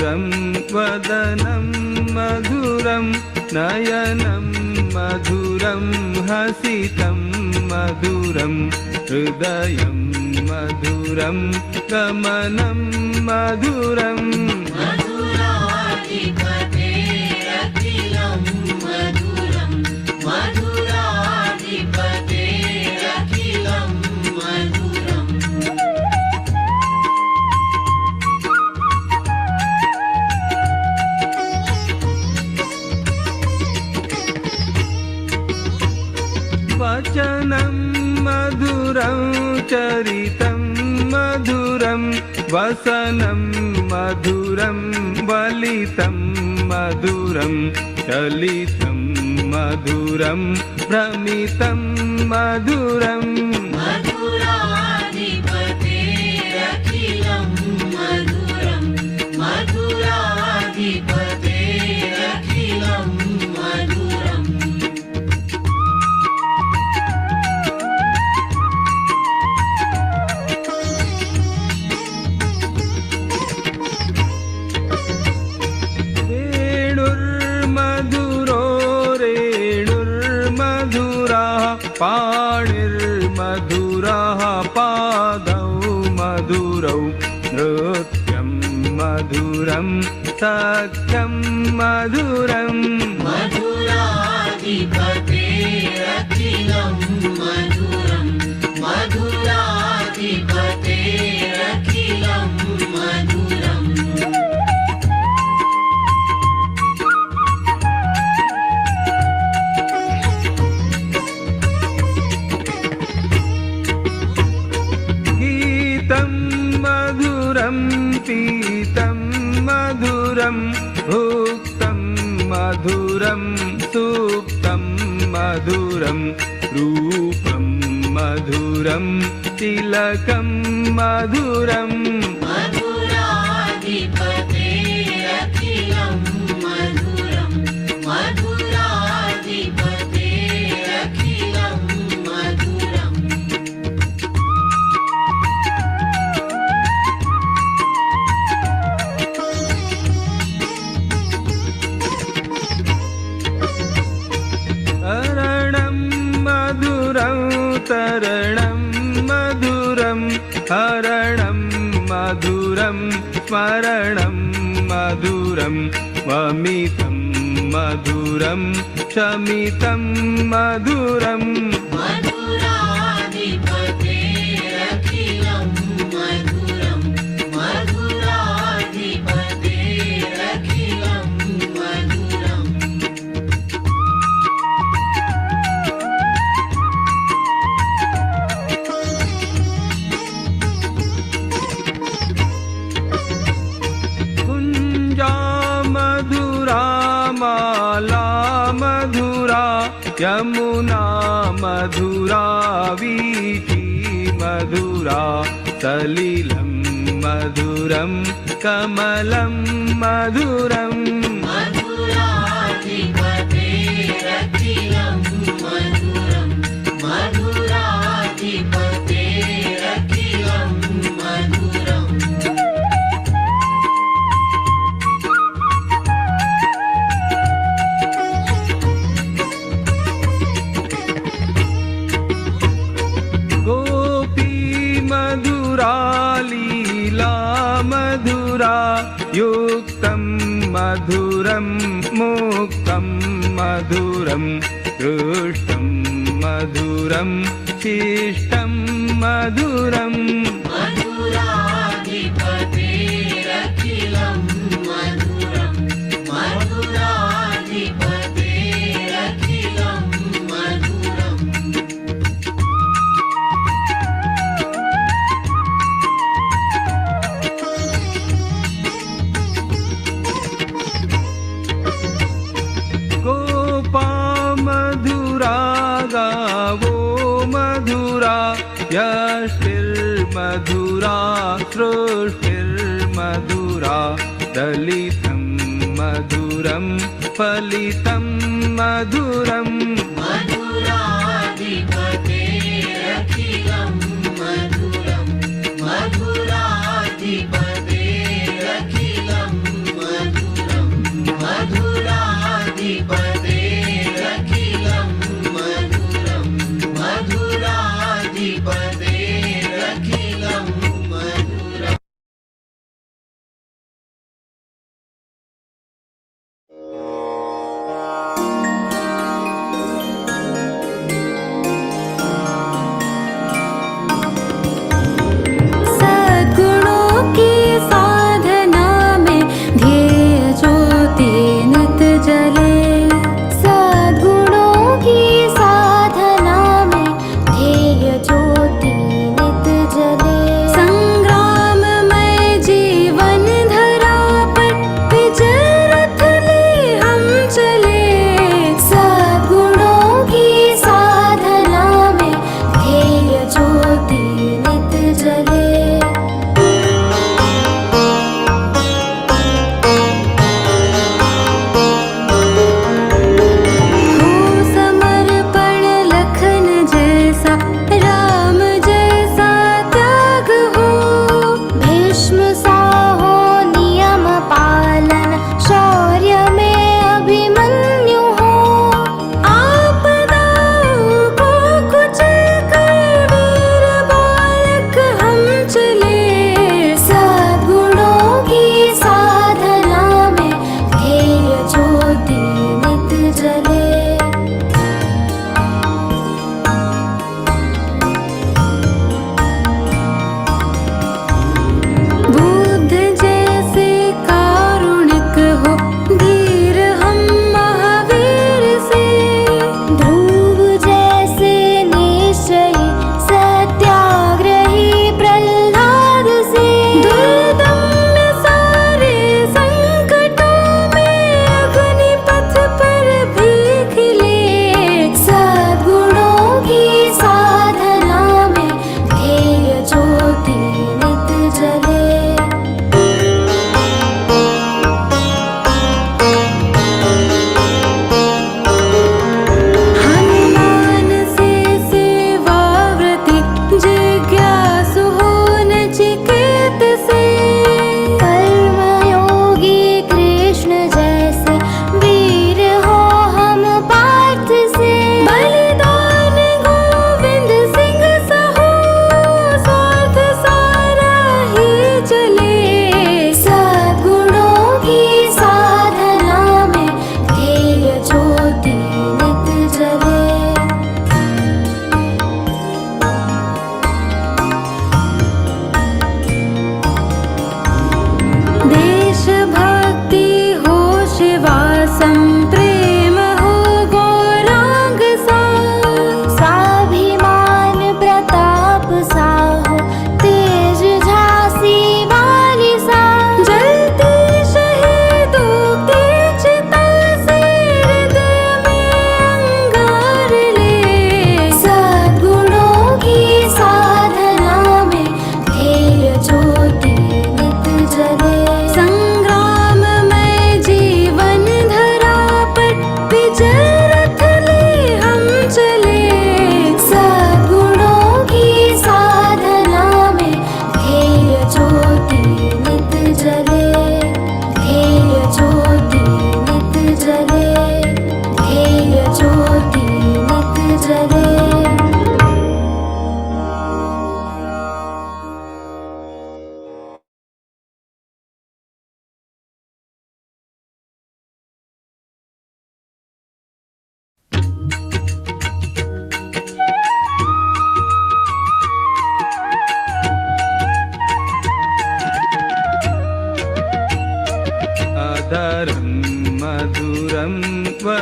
मधुरं वदनं मधुरं नयनं मधुरं हसितं मधुरं हृदयं मधुरं गमनं मधुरं मधुराधिपतेरखिलं मधुरं मधुराधिपतेरखिलं मधुरम् वचनं मधुरं चरितं मधुरं वसनं मधुरं वलितं मधुरं चलितं मधुरं भ्रमितं मधुरं मधुराधिपतेरखिलं मधुरं मधुराधिपतेरखिलं मधुरम् पाणिर्मधुरः पादौ मधुरौ नृत्यं मधुरं सख्यं मधुरं मधुराधिपतेरखिलं मधुरं मधुराधिपतेरखिलं मधुरम् मधुरं पीतं मधुरं भुक्तं मधुरं सुप्तं मधुरं रूपं मधुरं तिलकं मधुरं मधुराधिपतेरखिलं मधुरं मधुराधिपतेरखिलं मधुरम् तरणं मधुरं हरणं मधुरं स्मरणं मधुरं वमितं मधुरं शमितं मधुरं मधुराधिपतेरखिलं मधुरं मधुराधिपतेरखिलं मधुरम् माला मधुरा यमुना मधुरा वीथी मधुरा सलिलं मधुरं कमलं मधुरं मधुराधिपतेरखिलं मधुरं मधुराधिपतेरखिलं मधुरम् लीला मधुरा युक्तं मधुरं मुक्तं मधुरं दृष्टं मधुरं शिष्टं मधुरं मधुराधिपतेरखिलं मधुरं मधुराधिपतेरखिलं मधुरम् गावो मधुरा यष्टिर्मधुरा सृष्टिर्मधुरा दलितं मधुरं फलितं मधुरं मधुराधिपतेरखिलं मधुरं मधुराधिपतेरखिलं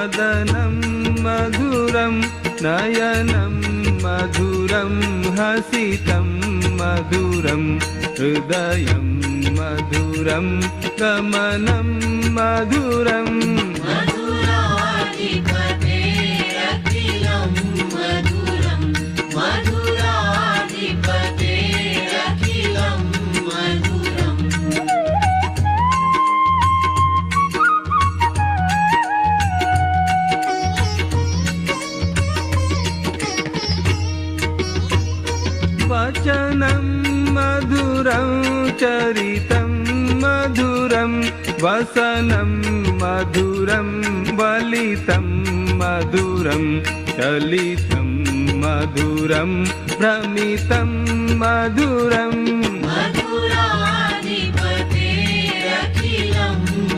वदनं मधुरं नयनं मधुरं हसितं मधुरं हृदयं मधुरं गमनं मधुरम् मधुराधिपतेरखिलं मधुरं मधुराधिपतेरखिलं मधुरम् वचनं मधुरं चरितं मधुरं वसनं मधुरं वलितं मधुरं चलितं मधुरं भ्रमितं मधुरम् मधुराधिपतेरखिलं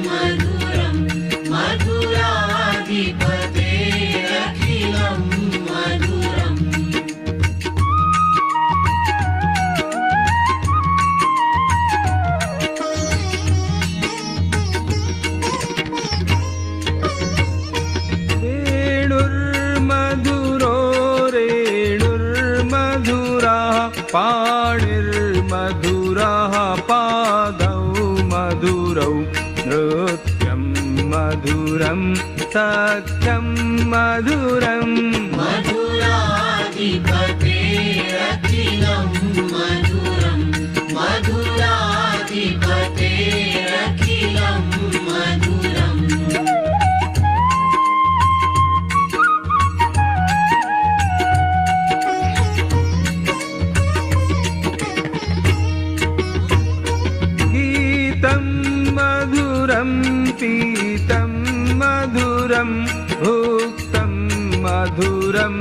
मधुरं मधुराधिपतेरखिलं मधुरम् वेणुर्मधुरो रेणुर्मधुराः पाणिर्मधुराः पादौ मधुरौ नृत्यं मधुरं सख्यं मधुरम् मधुराधिपतेरखिलं मधुरं मधुराधिपतेरखिलं मधुरम् गीतं मधुरं पीतं मधुरं भुक्तं मधुरं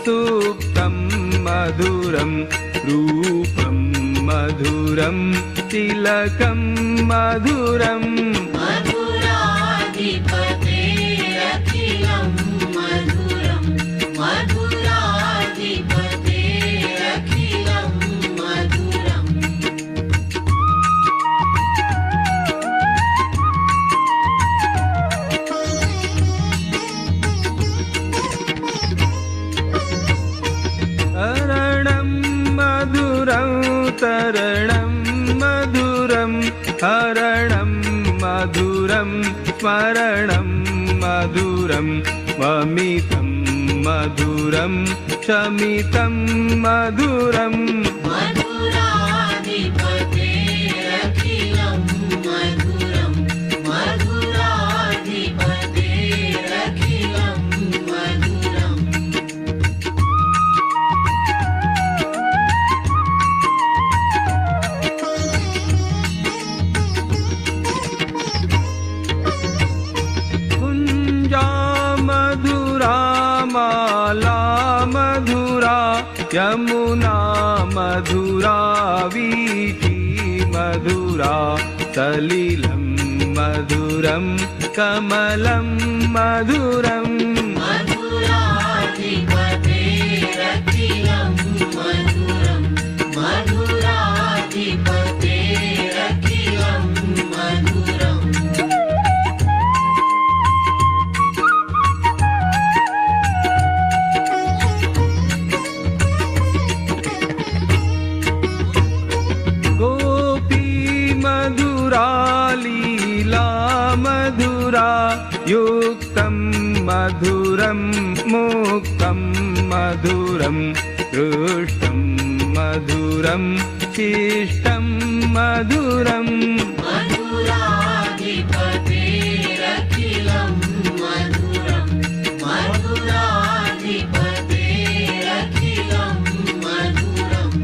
सुप्तं मधुरं रूपं मधुरं तिलकं मधुरम् मधुराधिपतेरखिलं मधुरं मधुराधिपतेरखिलं मधुरम् हरणं मधुरं तरणं मधुरं हरणं मधुरं स्मरणं मधुरं वमितं मधुरं शमितं मधुरम् मधुराधिपतेरखिलं मधुरं मधुराधिपतेरखिलं मधुरम् कुञ्जा मधुरा माला मधुरा यमुना मधुरा वीथी मधुरा सलिलं मधुरं कमलं मधुरम् मधुराधिपतेरखिलं मधुरं मधुराधिपतेरखिलं मधुरम् गोपी मधुरा लीला मधुरा युक्तं मधुरं मुक्तं मधुरं दृष्टं मधुरं शिष्टं मधुरम् मधुराधिपतेरखिलं मधुरं मधुराधिपतेरखिलं मधुरम्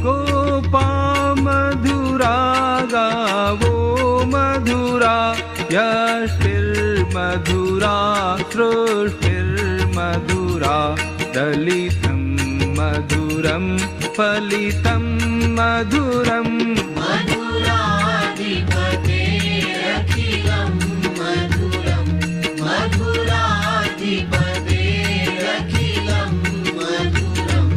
गोपा मधुरा गावो मधुरा यष्टिर्मधुरा सृष्टिर्मधुरा दलितं मधुरं फलितं मधुरम् मधुराधिपतेरखिलं मधुरं मधुराधिपतेरखिलं मधुरम्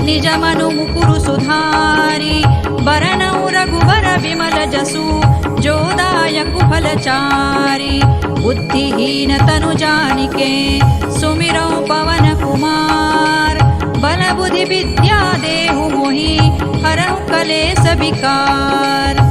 निज मनु मुकुरु सुधारी बरनऊ रघुबर विमल जसु जोदायक फलचारी बुद्धिहीन तनु जानिके सुमिरौ पवन कुमार बल बुद्धि विद्या देहु मोहि हरहु कलेस विकार।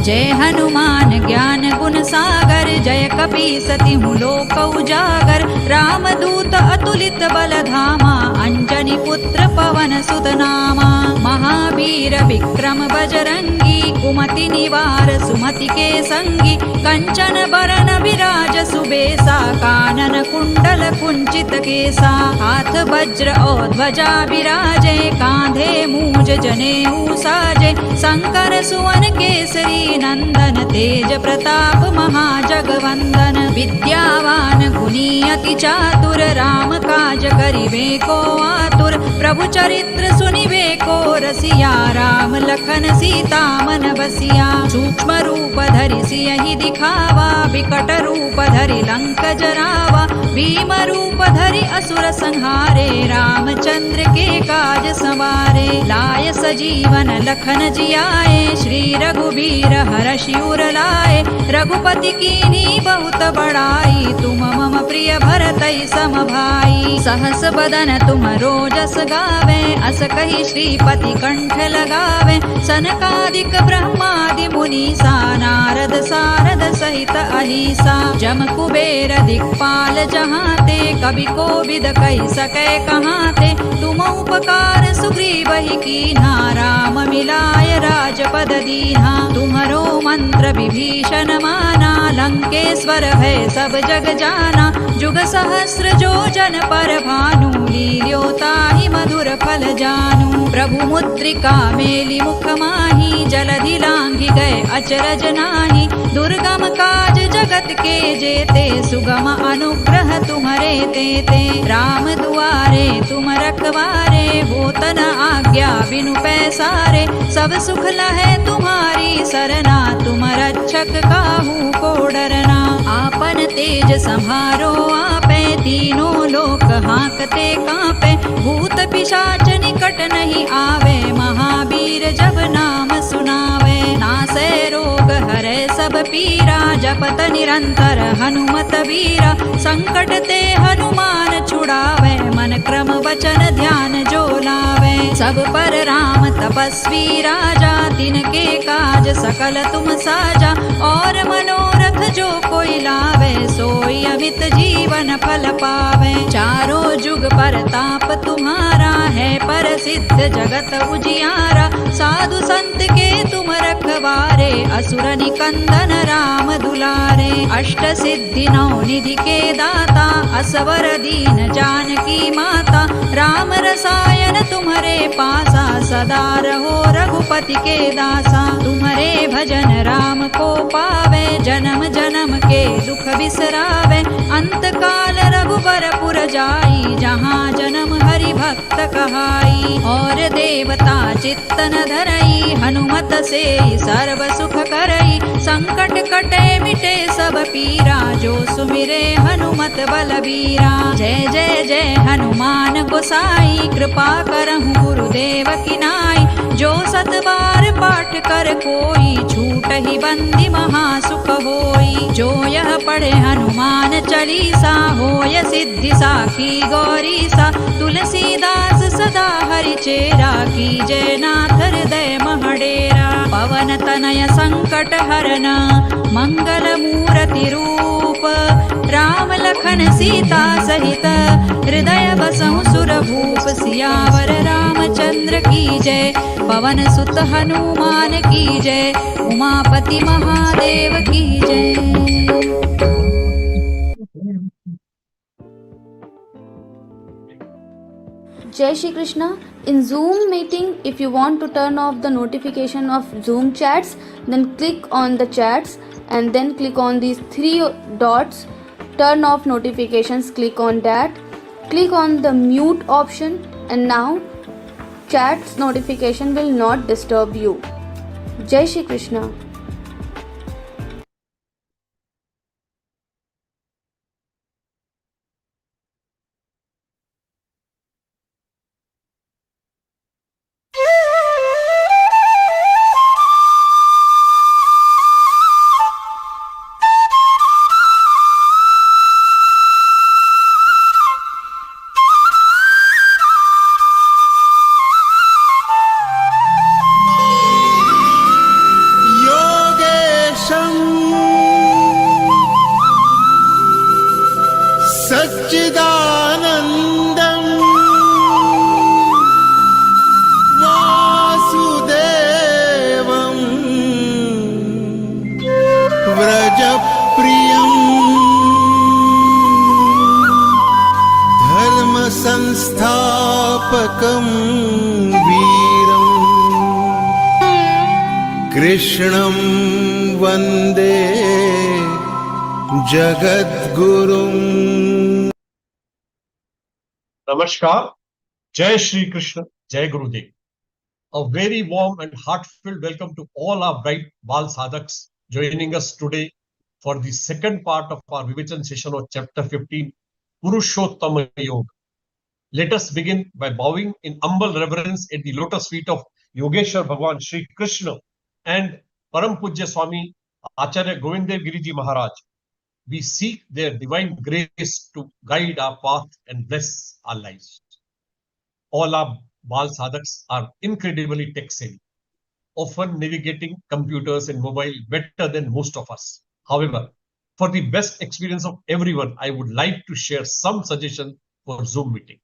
जय हनुमान ज्ञान गुण सागर जय कपीसति लोक उजागर रामदूत अतुलित बल धामा अंजनी पुत्र पवन सुत नामा महावीर विक्रम बजरंगी कुमति निवार सुमति के संगी कंचन बरन विराज सुबेसा कानन कुंडल कुंचित केसा हाथ वज्र और ध्वजा विराजे कांधे मूज जनेऊ साजे शंकर सुवन केसरी नंदन तेज प्रताप महाजगवंदन विद्यावान गुणी अति चातुर राम काज करिबे को आतुर प्रभु चरित्र सुनिबे को रसिया राम लखन सीता मन बसिया सूक्ष्म रूप धरि सियहि दिखावा विकट रूप धरि लंक जरावा भीम रूप धरि असुर संहारे रामचंद्र के काज सवारे लाय सजीवन लखन जियाए श्री रघुबीर हरषि उर लाए रघुपति कीन्ही बहुत बड़ाई तुम मम प्रिय भरतई सम भाई सहस बदन तुम रोजस गावे अस कहि श्रीपति कंठ लगावे सनकादिक ब्रह्मादि मुनीसा नारद सारद सहित अहिसा जम कुबेर दिक्पाल जहाते कवि कोविद कहि सकै कहाते तुम उपकार सुग्रीवहि कीन्हा राम मिलाय राजपद दीन्हा तुम्हरो मंत्र विभीषण माना लंकेश्वर भय सब जग जाना जुग सहस्र जो जन पर भानु लील्यो ताहि मधुर फल जानू प्रभु मुद्रिका मेलि मुख माहि जलधि लांघि गए अचरज नाही दुर्गम काज जगत के जेते सुगम अनुग्रह तुम्हरे तेते राम दुआरे तुम रखवारे होत न आज्ञा बिनु पैसारे सब सुख लहै तुम्हारी सरना तुम रक्षक काहू को डरना आपन तेज सम्हारो आपे तीनों लोक हांकते कांपे भूत पिशाच निकट नहीं आवे महावीर जब नाम सुनावे नासै रोग हरै सब पीरा जपत निरंतर हनुमत वीरा संकट ते हनुमान छुड़ावे मन क्रम वचन ध्यान जो लावे सब पर राम तपस्वी राजा तिनके काज सकल तुम साजा और मनोरथ जो कोई लावे सोई अमित जीवन फल पावे चारों जुग परताप तुम्हारा है प्रसिद्ध जगत उजियारा साधु संत के तुम रखवारे असुर निकंदन राम दुलारे अष्ट सिद्धि नौ निधि के दाता असवर दीन जानकी माता राम रसायन तुम्हारे पासा सदा रहो रघुपति के दासा तुम्हारे भजन राम को पावे जन्म जन्म के दुख बिसरावे अंत काल रघुबर पुर जाई जहाँ जन्म हरि भक्त कहाई और देवता चित्तन धरई हनुमत से सर्व सुख करई संकट कटे मिटे सब पीरा जो सुमिरे हनुमत बलबीरा जय जय जय हनुमान गोसाई कृपा करहु गुरुदेव की नाई जो सत बार पाठ कर कोई छूट ही बंदी महासुख होई जो यह पढ़े हनुमान चालीसा होय सिद्धि साखी गौरीसा तुलसीदास सदा हरि चेरा की जय नाथ हृदय महडेरा पवन तनय संकट हरन मंगल मूर्ति रूप राम लखन सीता सहित हृदय बसहु सुरभूप सियावर रामचंद्र की जय पवन सुत हनुमान की जय उमापति महादेव की जय। Jai Shri Krishna. In Zoom meeting, if you want to turn off the notification of Zoom chats, then click on the chats and then click on these three dots, turn off notifications, click on that, click on the mute option, and now chats notification will not disturb you. Jai Shri Krishna. संस्थापकं वीरम् कृष्णं वन्दे जगद्गुरुम्। Namaskar, Jai Shri Krishna, Jai Gurudev. A very warm and heartfelt welcome to all our bright Bal Sadhaks joining us today for the second part of our Vivachan session of chapter 15, Purushottama Yoga. Let us begin by bowing in humble reverence at the lotus feet of Yogeshwar Bhagwan Shri Krishna and Param Pujya Swami Acharya Govindev Giriji Maharaj. We seek their divine grace to guide our path and bless our lives. All our Bal Sadhaks are incredibly tech savvy, often navigating computers and mobile better than most of us. However, for the best experience of everyone, I would like to share some suggestions for Zoom meeting.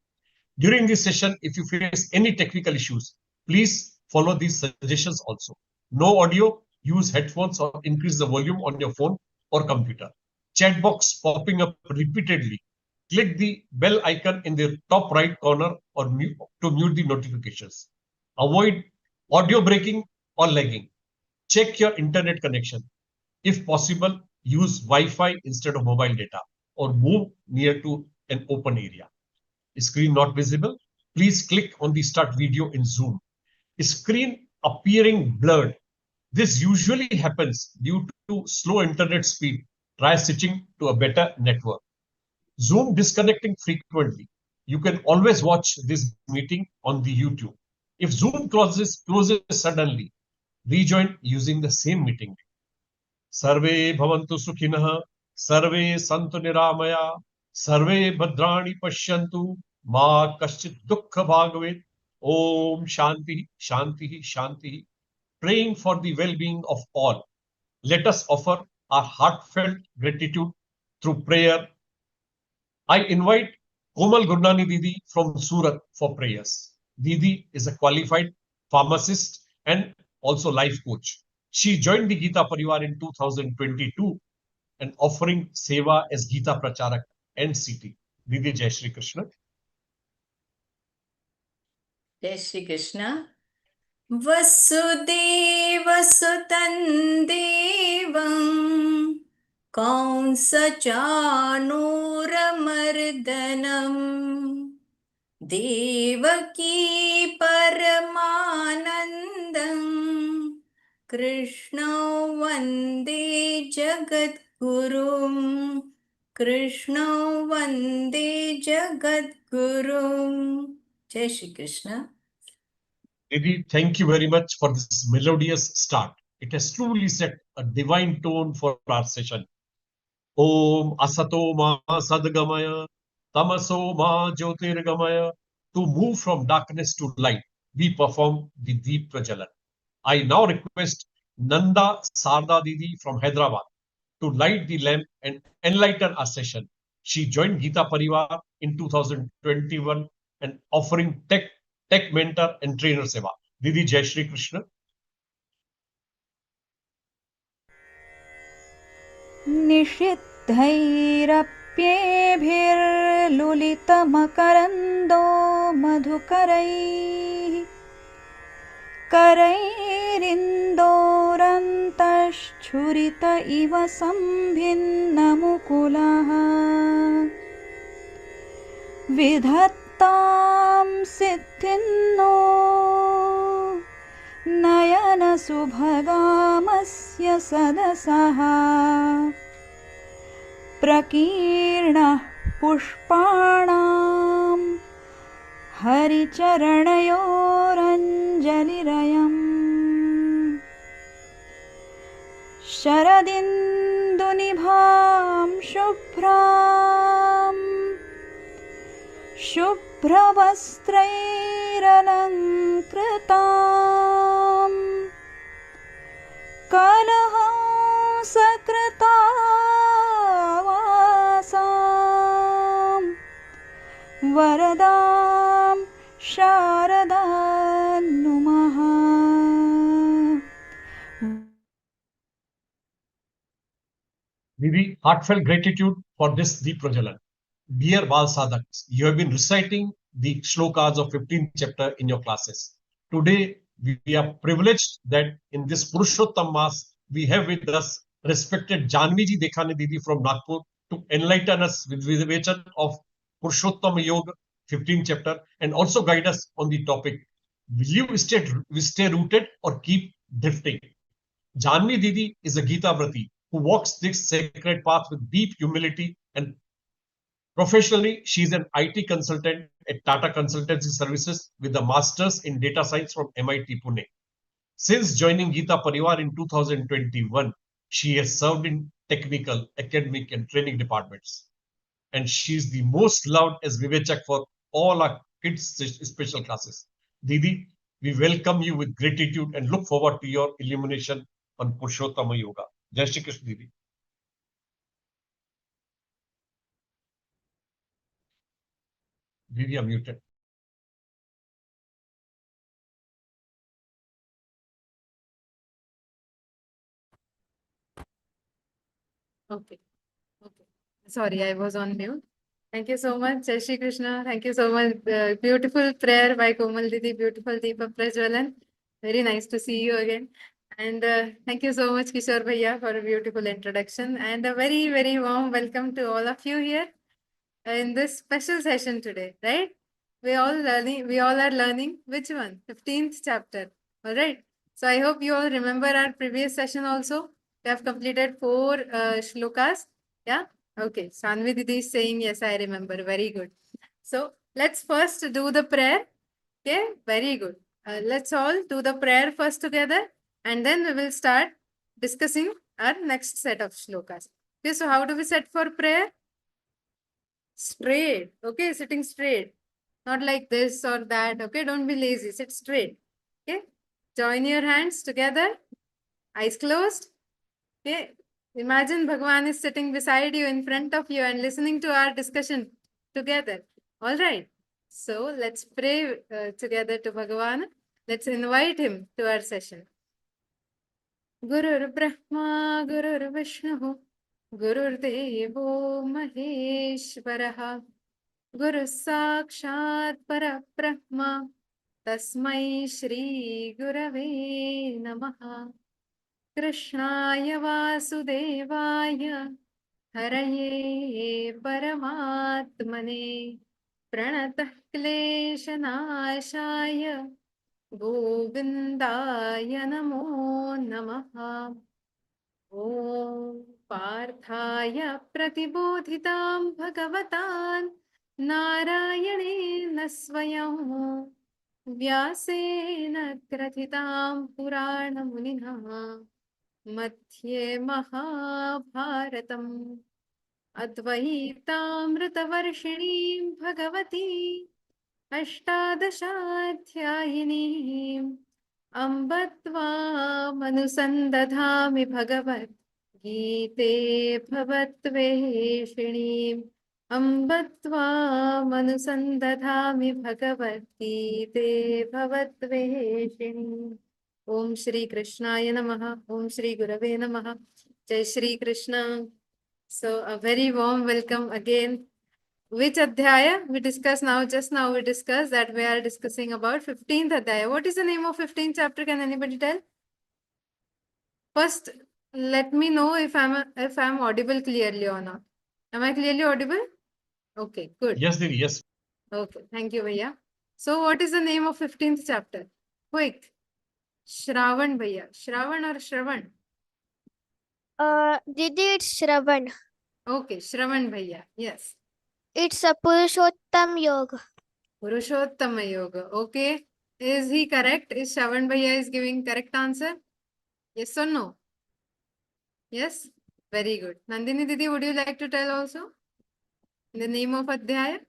During this session, if you face any technical issues, please follow these suggestions also. No audio, use headphones or increase the volume on your phone or computer. Chat box popping up repeatedly. Click the bell icon in the top right corner or to mute the notifications. Avoid audio breaking or lagging. Check your internet connection. If possible, use Wi-Fi instead of mobile data or move near to an open area. Screen not visible, please click on the start video in Zoom. Screen appearing blurred. This usually happens due to slow internet speed. Try switching to a better network. Zoom disconnecting frequently. You can always watch this meeting on the YouTube. If Zoom closes suddenly, rejoin using the same meeting. Sarve bhavantu sukhinah, sarve santu niramaya, sarve bhadrani pashyantu, ma kaschit dukkha bhagavet. Om Shanti, Shanti, Shanti. Praying for the well-being of all. Let us offer our heartfelt gratitude through prayer. I invite Komal Gurnani Didi from Surat for prayers. Didi is a qualified pharmacist and also life coach. She joined the Geeta Pariwar in 2022 and offering Seva as Geeta Pracharak and CT. Didi, Jai Shri Krishna. जय श्री कृष्ण। वसुदेवसुतं देवं कंसचाणूरमर्दनं देवकी परमानन्दं कृष्णं वन्दे जगद्गुरुं कृष्णं वन्दे जगद्गुरुं। जय Shri Krishna. Didi, thank you very much for this melodious start. It has truly set a divine tone for our session. Om Asato Ma Sadgamaya, Tamaso Ma Jyotirgamaya. To move from darkness to light, we perform the Deep Prajalan. I now request Nanda Sarda Didi from Hyderabad to light the lamp and enlighten our session. She joined Geeta Pariwar in 2021 and offering tech mentor and trainer seva. Didi, Jai Shri Krishna. निषिद्धैरप्येभिर्लुलितमकरन्दो मधुकरैः करैरिन्दोरन्तश्छुरित इव सम्भिन्नमुकुलः विधत्तां सिद्धिन्नो नयनसुभगामस्य सदसः प्रकीर्णः पुष्पाणां हरिचरणयोरञ्जलिरयम् शरदिन्दुनिभां शुभ्रवस्त्रैरलङ्कृतां कलहंसकृतावासां वरदां शारदां नुमः। Didi, heartfelt gratitude for this Deep Prajalan. Dear Bal Sadhaks, you have been reciting the shlokas of 15th chapter in your classes. Today, we are privileged that in this Purushottam Mass, we have with us respected Janhavi ji Dekhane Didi from Nagpur to enlighten us with Vivechan of Purushottam Yoga 15th chapter and also guide us on the topic. Will you stay rooted or keep drifting? Janhavi Didi is a Geeta Vrati who walks this sacred path with deep humility and professionally, she is an IT consultant at Tata Consultancy Services with a master's in data science from MIT Pune. Since joining Geeta Pariwar in 2021, she has served in technical, academic, and training departments. And she is the most loved as Vivechak for all our kids' special classes. Didi, we welcome you with gratitude and look forward to your illumination on Purushottama Yoga. Jai Shri Krishna, Didi. Didi, are muted. Okay. Okay. Sorry, I was on mute. Thank you so much, Jai Shri Krishna. Thank you so much. Beautiful prayer by Komal Didi. Beautiful Deepa Prajwalan. Very nice to see you again. And thank you so much, Kishore Bhaiya, for a beautiful introduction. And a very, very warm welcome to all of you here in this special session today, right? We all are learning which one? 15th chapter. All right. So I hope you all remember our previous session also. We have completed 4 shlokas. Yeah. Okay. Janhavi Didi is saying, yes, I remember. Very good. So let's first do the prayer. Okay. Very good. Let's all do the prayer first together. And then we will start discussing our next set of shlokas. Okay. So how do we set for prayer? Straight. Okay. Sitting straight. Not like this or that. Okay. Don't be lazy. Sit straight. Okay. Join your hands together. Eyes closed. Okay. Imagine Bhagwan is sitting beside you, in front of you, and listening to our discussion together. All right. So let's pray together to Bhagwan. Let's invite him to our session. Gurur Brahma, Gurur Vishnu, Gurur Devo Maheshwaraha, Guru Sakshat Parabrahma, Tasmai Shri Gurave Namaha. Krishnaya Vasudevaya Haraye Paramatmane Pranatah Kleshanashaya Govindaya Namo Namaha. Om Parthaya Pratibodhitam Bhagavatam Narayane Swayam Vyasena Krathitam Purana Munina Madhye Mahabharatam Advaitaamritavarshiniim Bhagavati Ashtadashaധ്യായിനീം Ambatva Manusandadhami Bhagavat Gite Bhavatveshiniim Ambatva Manusandadhami Bhagavat Gite Bhavatveshiniim. Om Shri Krishnaya Namaha. Om Shri Gurave Namaha. Jai Shri Krishna. So a very warm welcome again. Which adhyaya we discussed now? Just now we discussed that we are discussing about 15th adhyaya. What is the name of 15th chapter? Can anybody tell? First, let me know if I'm audible clearly or not. Am I clearly audible? Okay, good. Yes, Didi, yes. Okay, thank you, Bhaiya. So what is the name of 15th chapter? Quick. Shravan Bhaiya. Shravan or Shravan? Didi, it's Shravan. Okay, Shravan Bhaiya. Yes. It's a Purushottam Yoga. Purushottama Yoga. Okay. Is he correct? Is Shravan Bhaiya is giving correct answer? Yes or no? Yes? Very good. Nandini Didi, would you like to tell also? The name of Adhyaya?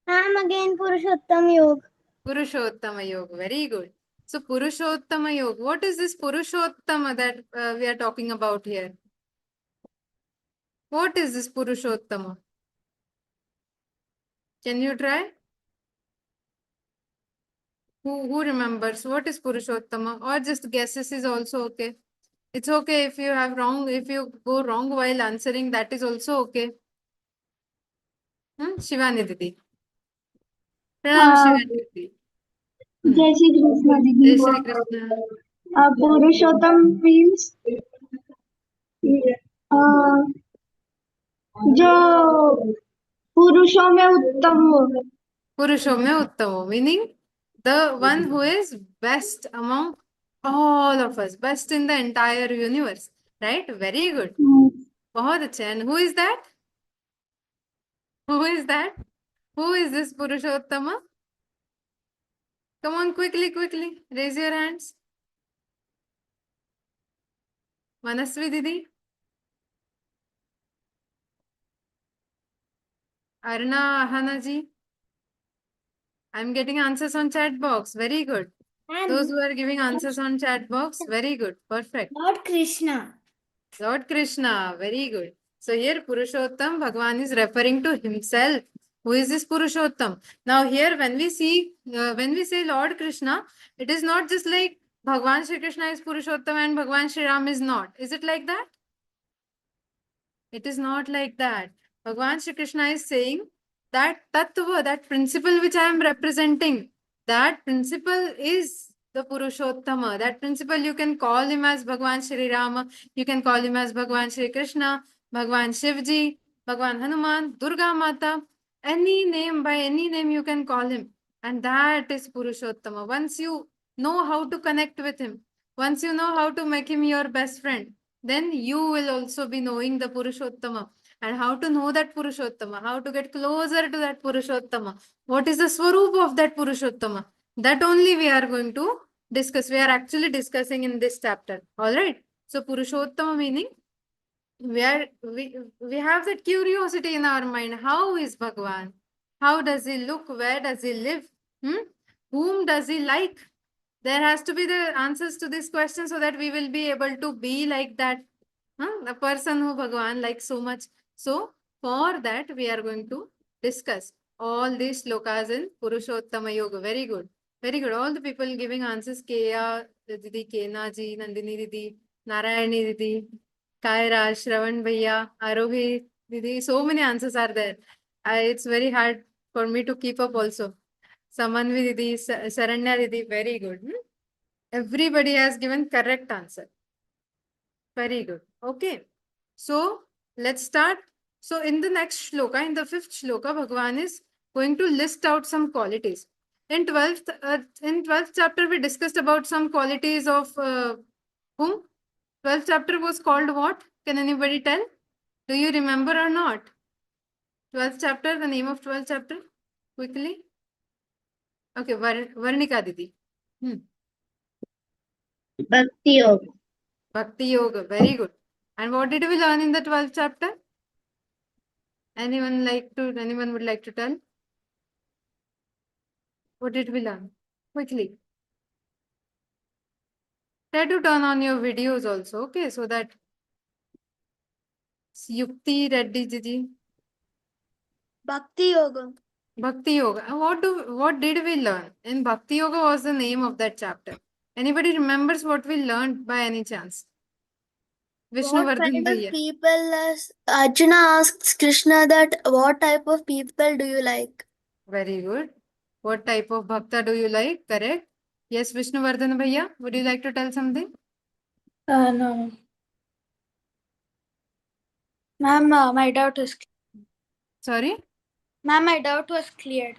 I'm again Purushottam Yoga. Purushottama Yoga. Very good. So Purushottama Yoga. What is this Purushottama that we are talking about here? What is this Purushottama? Can you try? Who remembers? What is Purushottama? Or just guesses is also okay. It's okay if you have wrong, if you go wrong while answering, that is also okay. Shivani Didi. Pranam Shivanti. Jai Shri Krishna Jai Didi. Shri Krishna. Purushottam means जो पुरुषों में उत्तम हो. Purushomya Uttamo, meaning the one who is best among all of us, best in the entire universe. Right? Very good. बहुत अच्छे. And who is that? Who is that? Who is this Purushottama? Come on, quickly, quickly. Raise your hands. Manasvi Didi. Arna Ahana ji. I'm getting answers on chat box. Very good. Those who are giving answers on chat box, very good. Perfect. Lord Krishna. Lord Krishna, very good. So here Purushottam, Bhagavan is referring to himself. Who is this Purushottam? Now here when we say Lord Krishna, it is not just like Bhagavan Shri Krishna is Purushottam and Bhagavan Shri Ram is not. Is it like that? It is not like that. Bhagavan Shri Krishna is saying that tattva, that principle which I am representing, that principle is the Purushottama. That principle you can call him as Bhagavan Shri Rama, you can call him as Bhagavan Shri Krishna, Bhagavan Shivji, Bhagavan Hanuman, Durga Mata, any name, by any name you can call him. And that is Purushottama. Once you know how to connect with him, once you know how to make him your best friend, then you will also be knowing the Purushottama. And how to know that Purushottama, how to get closer to that Purushottama, what is the Swarup of that Purushottama, that only we are going to discuss. We are actually discussing in this chapter. All right. So Purushottama meaning we have that curiosity in our mind. How is Bhagavan? How does he look? Where does he live? Whom does he like? There has to be the answers to this question so that we will be able to be like that. The person who Bhagavan likes so much. So for that we are going to discuss all these shlokas in Purushottama Yoga. Very good. Very good. All the people giving answers. Keya Didi, Kena ji, Nandini Didi, Narayani Didi, Kaira, Shravan Bhaiya, Arohi Didi. So many answers are there. It's very hard for me to keep up also. Samanvi Didi, Saranya Didi. Very good. Everybody has given correct answer. Very good. Okay. So let's start. So in the next shloka, in the 5th shloka, Bhagavan is going to list out some qualities. In 12th chapter, we discussed about some qualities of whom? 12th chapter was called what? Can anybody tell? Do you remember or not? 12th chapter, the name of 12th chapter? Quickly. Okay, Varnika Didi. Bhakti Yoga. Bhakti Yoga. Very good. And what did we learn in the 12th chapter? Anyone would like to tell? What did we learn? Quickly. Try to turn on your videos also, okay? So that Yukti Reddy Jiji. Bhakti Yoga. Bhakti Yoga. What did we learn? In Bhakti Yoga was the name of that chapter. Anybody remembers what we learned by any chance? Vishnuvardhan Bhaiya. People, Arjuna asks Krishna that what type of people do you like? Very good. What type of bhakta do you like? Correct. Yes, Vishnuvardhan Bhaiya, would you like to tell something? No. Ma'am, my doubt is Sorry? Ma'am, my doubt was cleared.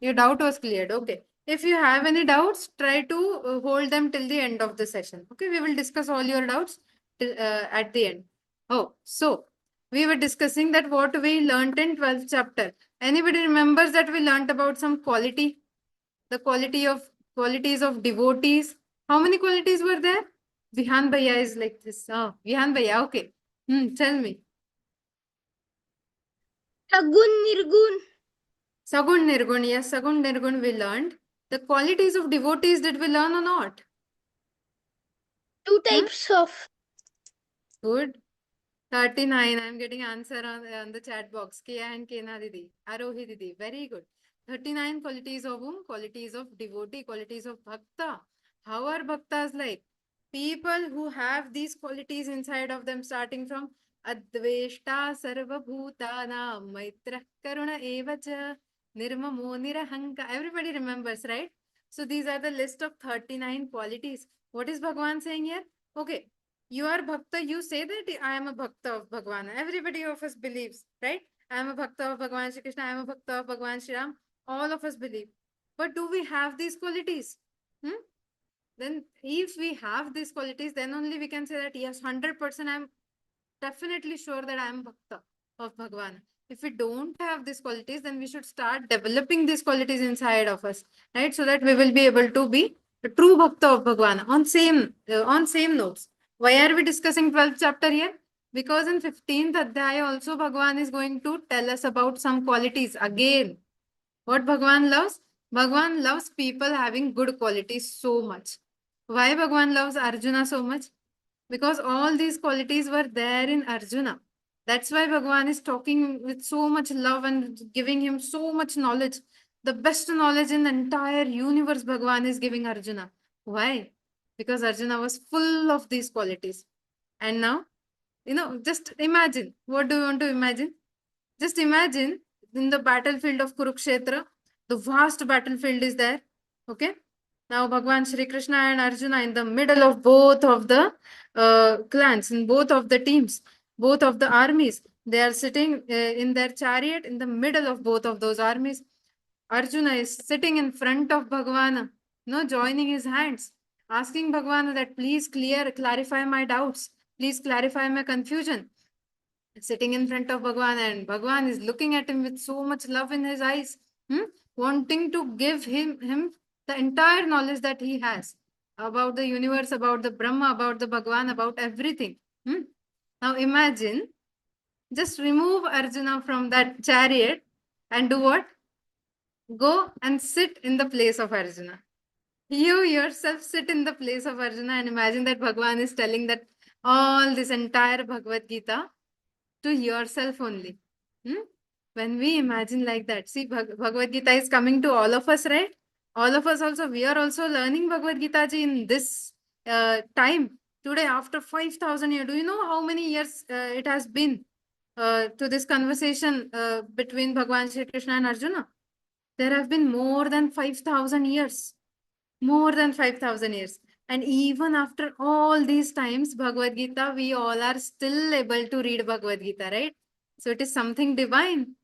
Your doubt was cleared. Okay. If you have any doubts, try to hold them till the end of the session. Okay. We will discuss all your doubts at the end. Oh, so we were discussing that what we learnt in 12th chapter. Anybody remembers that we learnt about some quality? The qualities of devotees. How many qualities were there? Vihan Bhaiya is like this. Oh, Vihan Bhaiya. Okay. Tell me. Sagun Nirgun. Sagun Nirgun. Yes, Sagun Nirgun we learned. The qualities of devotees, did we learn or not? Two types of. Good. 39. I'm getting answer on the chat box. Kya and Kena Didi. Arohi Didi. Very good. 39 qualities of whom? Qualities of devotee, qualities of bhakta. How are bhaktas like? People who have these qualities inside of them, starting from Adveshta Sarva Bhutana Maitra Karuna Evacha Nirmamo, Nirahanka. Everybody remembers, right? So these are the list of 39 qualities. What is Bhagwan saying here? Okay, you are Bhakta. You say that I am a Bhakta of Bhagwan. Everybody of us believes, right? I am a Bhakta of Bhagwan Shri Krishna. I am a Bhakta of Bhagwan Shri Ram. All of us believe. But do we have these qualities? Then if we have these qualities, then only we can say that yes, 100% I am definitely sure that I am Bhakta of Bhagwan. If we don't have these qualities, then we should start developing these qualities inside of us, right? So that we will be able to be a true Bhakta of Bhagwan on same notes. Why are we discussing 12th chapter here? Because in 15th Adhyaya also Bhagwan is going to tell us about some qualities again. What Bhagwan loves? Bhagwan loves people having good qualities so much. Why Bhagwan loves Arjuna so much? Because all these qualities were there in Arjuna. That's why Bhagwan is talking with so much love and giving him so much knowledge. The best knowledge in the entire universe Bhagwan is giving Arjuna. Why? Because Arjuna was full of these qualities. And now, just imagine. What do you want to imagine? Just imagine in the battlefield of Kurukshetra, the vast battlefield is there. Okay. Now Bhagwan Shri Krishna and Arjuna in the middle of both of the clans, in both of the teams, both of the armies. They are sitting in their chariot in the middle of both of those armies. Arjuna is sitting in front of Bhagwan, joining his hands, asking Bhagwan that please clarify my doubts, please clarify my confusion. Sitting in front of Bhagwan, and Bhagwan is looking at him with so much love in his eyes, wanting to give him the entire knowledge that he has about the universe, about the Brahma, about the Bhagwan, about everything. Now imagine, just remove Arjuna from that chariot and do what? Go and sit in the place of Arjuna. You yourself sit in the place of Arjuna and imagine that Bhagwan is telling that all this entire Bhagavad Gita to yourself only. When we imagine like that, see, Bhagavad Gita is coming to all of us, right? All of us also, we are also learning Bhagavad Gita ji in this time. Today, after 5,000 years, do you know how many years it has been to this conversation between Bhagwan Shri Krishna and Arjuna? There have been more than 5,000 years. More than 5,000 years. And even after all these times, Bhagavad Gita, we all are still able to read Bhagavad Gita, right? So it is something divine.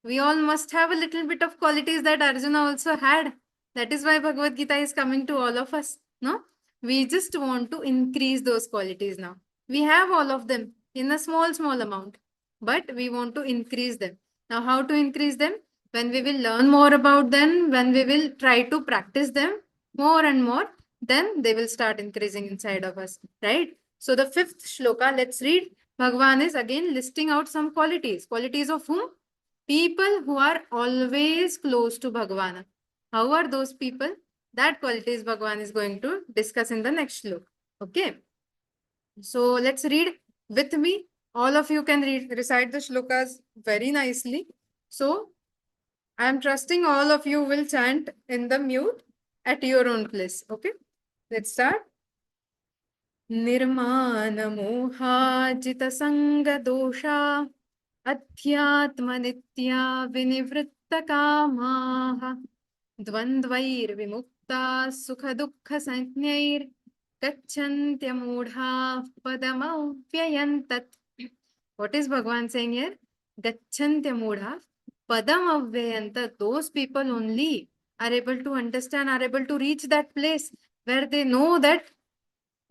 We all must have a little bit of qualities that Arjuna also had. That is why Bhagavad Gita is coming to all of us. No? We just want to increase those qualities now. We have all of them in a small amount, but we want to increase them. Now, how to increase them? When we will learn more about them, when we will try to practice them more and more, then they will start increasing inside of us, right? So the 5th shloka, let's read. Bhagwan is again listing out some qualities. Qualities of whom? People who are always close to Bhagwan. How are those people? That qualities Bhagwan is going to discuss in the next shloka. Okay. So let's read with me. All of you can recite the shlokas very nicely. So I am trusting all of you will chant in the mute at your own place. Okay. Let's start. Nirmana-moha-jita sanga-dosha Adhyatma-nitya vinivritta-kamaha Dvandvair-vimukta sukha-dukha-sanjnair Gacchantya-mudha padam-avvyayantat. What is Bhagwan saying here? Gacchantya-mudha padam-avvyayantat. Those people only are able to understand, are able to reach that place where they know that,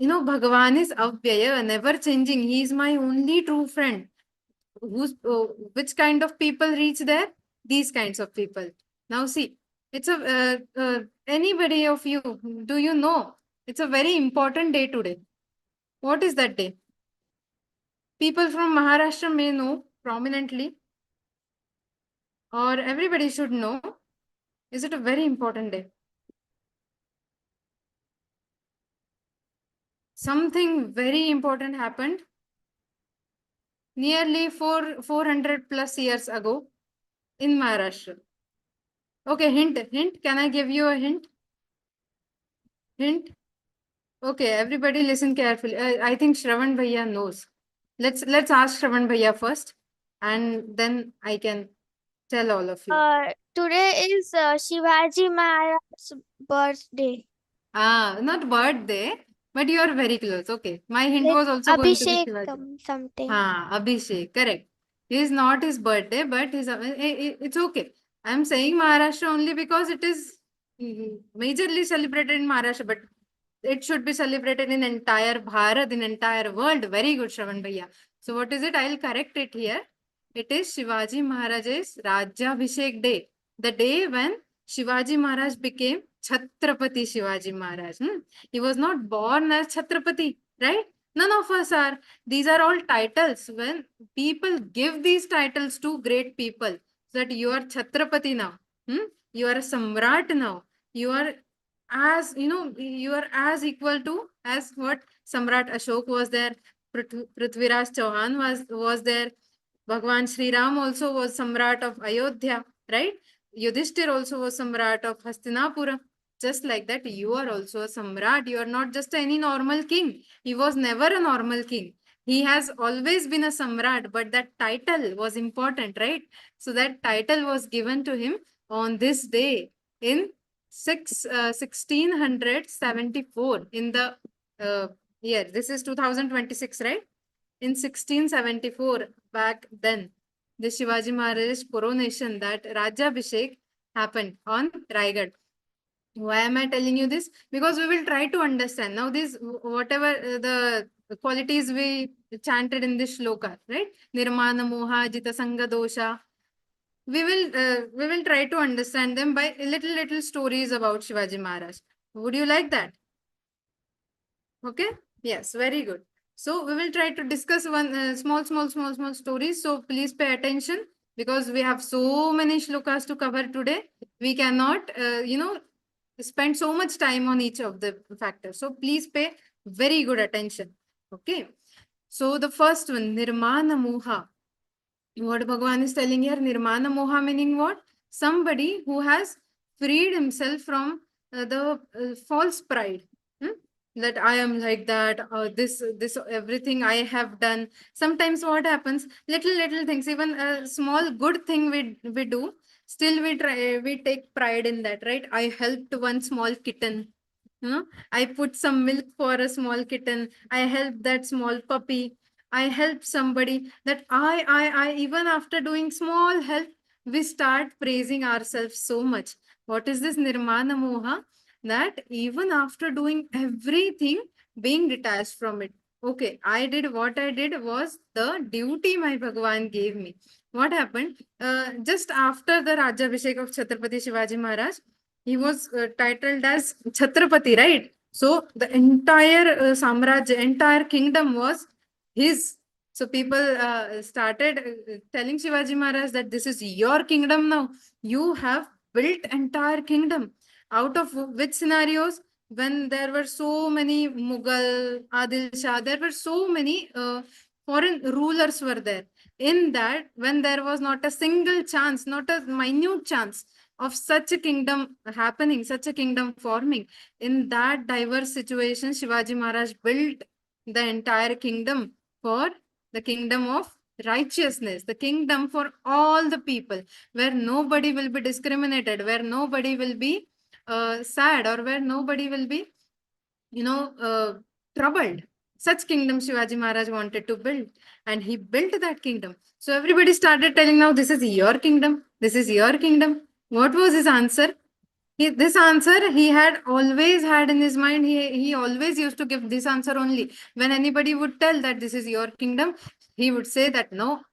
Bhagavan is Avyaya, never changing. He is my only true friend. Which kind of people reach there? These kinds of people. Now see, it's anybody of you, do you know? It's a very important day today. What is that day? People from Maharashtra may know prominently, or everybody should know. Is it a very important day? Something very important happened nearly 400 plus years ago in Maharashtra. Okay, hint. Can I give you a hint? Hint. Okay, everybody listen carefully. I think Shravan Bhaiya knows. Let's ask Shravan Bhaiya first, and then I can Tell all of you. Today is Shivaji Maharaj's birthday. Not birthday, but you are very close. Okay. My hint was also going to be Shivaji. Abhishek something. Abhishek, correct. It is not his birthday, but it's okay. I'm saying Maharashtra only because it is majorly celebrated in Maharashtra, but it should be celebrated in entire Bharat, in entire world. Very good, Shravan Bhaiya. So what is it? I'll correct it here. It is Shivaji Maharaj's Rajyabhishek Day. The day when Shivaji Maharaj became Chhatrapati Shivaji Maharaj. He was not born as Chhatrapati, right? None of us are. These are all titles. When people give these titles to great people, so that you are Chhatrapati now. You are a Samrat now. You are as, you are as equal to as what Samrat Ashok was there. Prithviraj Chauhan was there. Bhagwan Sri Ram also was Samrat of Ayodhya, right? Yudhishthir also was Samrat of Hastinapura. Just like that, you are also a Samrat. You are not just any normal king. He was never a normal king. He has always been a Samrat, but that title was important, right? So that title was given to him on this day in 1674 in the year. This is 2026, right? In 1674, back then, the Shivaji Maharaj's coronation, that Rajyabhishek, happened on Raigad. Why am I telling you this? Because we will try to understand. Now, this, whatever the qualities we chanted in this shloka, right? Nirmana Moha, Jita Sangha Dosha. We will try to understand them by little stories about Shivaji Maharaj. Would you like that? Okay. Yes, very good. So we will try to discuss one small stories. So please pay attention because we have so many shlokas to cover today. We cannot, spend so much time on each of the factors. So please pay very good attention. Okay. So the first one, Nirmana Moha. What Bhagavan is telling here, Nirmana Moha meaning what? Somebody who has freed himself from the false pride. That I am like that, this everything I have done. Sometimes what happens, little things, even a small good thing we do, still we take pride in that, right? I helped one small kitten, I put some milk for a small kitten, I helped that small puppy, I helped somebody, that I even after doing small help, we start praising ourselves so much. What is this Nirmana Moha? That even after doing everything, being detached from it. Okay, I did what I did was the duty my Bhagavan gave me. What happened? Just after the Rajabhishek of Chhatrapati Shivaji Maharaj, he was titled as Chhatrapati, right? So the entire Samrajya, entire kingdom was his. So people started telling Shivaji Maharaj that this is your kingdom now. You have built entire kingdom. Out of which scenarios? When there were so many Mughal, Adil Shah, there were so many foreign rulers were there. In that, when there was not a single chance, not a minute chance of such a kingdom happening, such a kingdom forming, in that diverse situation, Shivaji Maharaj built the entire kingdom for the kingdom of righteousness, the kingdom for all the people, where nobody will be discriminated, where nobody will be sad, or where nobody will be, troubled. Such kingdom Shivaji Maharaj wanted to build, and he built that kingdom. So everybody started telling, now this is your kingdom, this is your kingdom. What was his answer? This answer he had always had in his mind. He always used to give this answer only. When anybody would tell that this is your kingdom, he would say that no,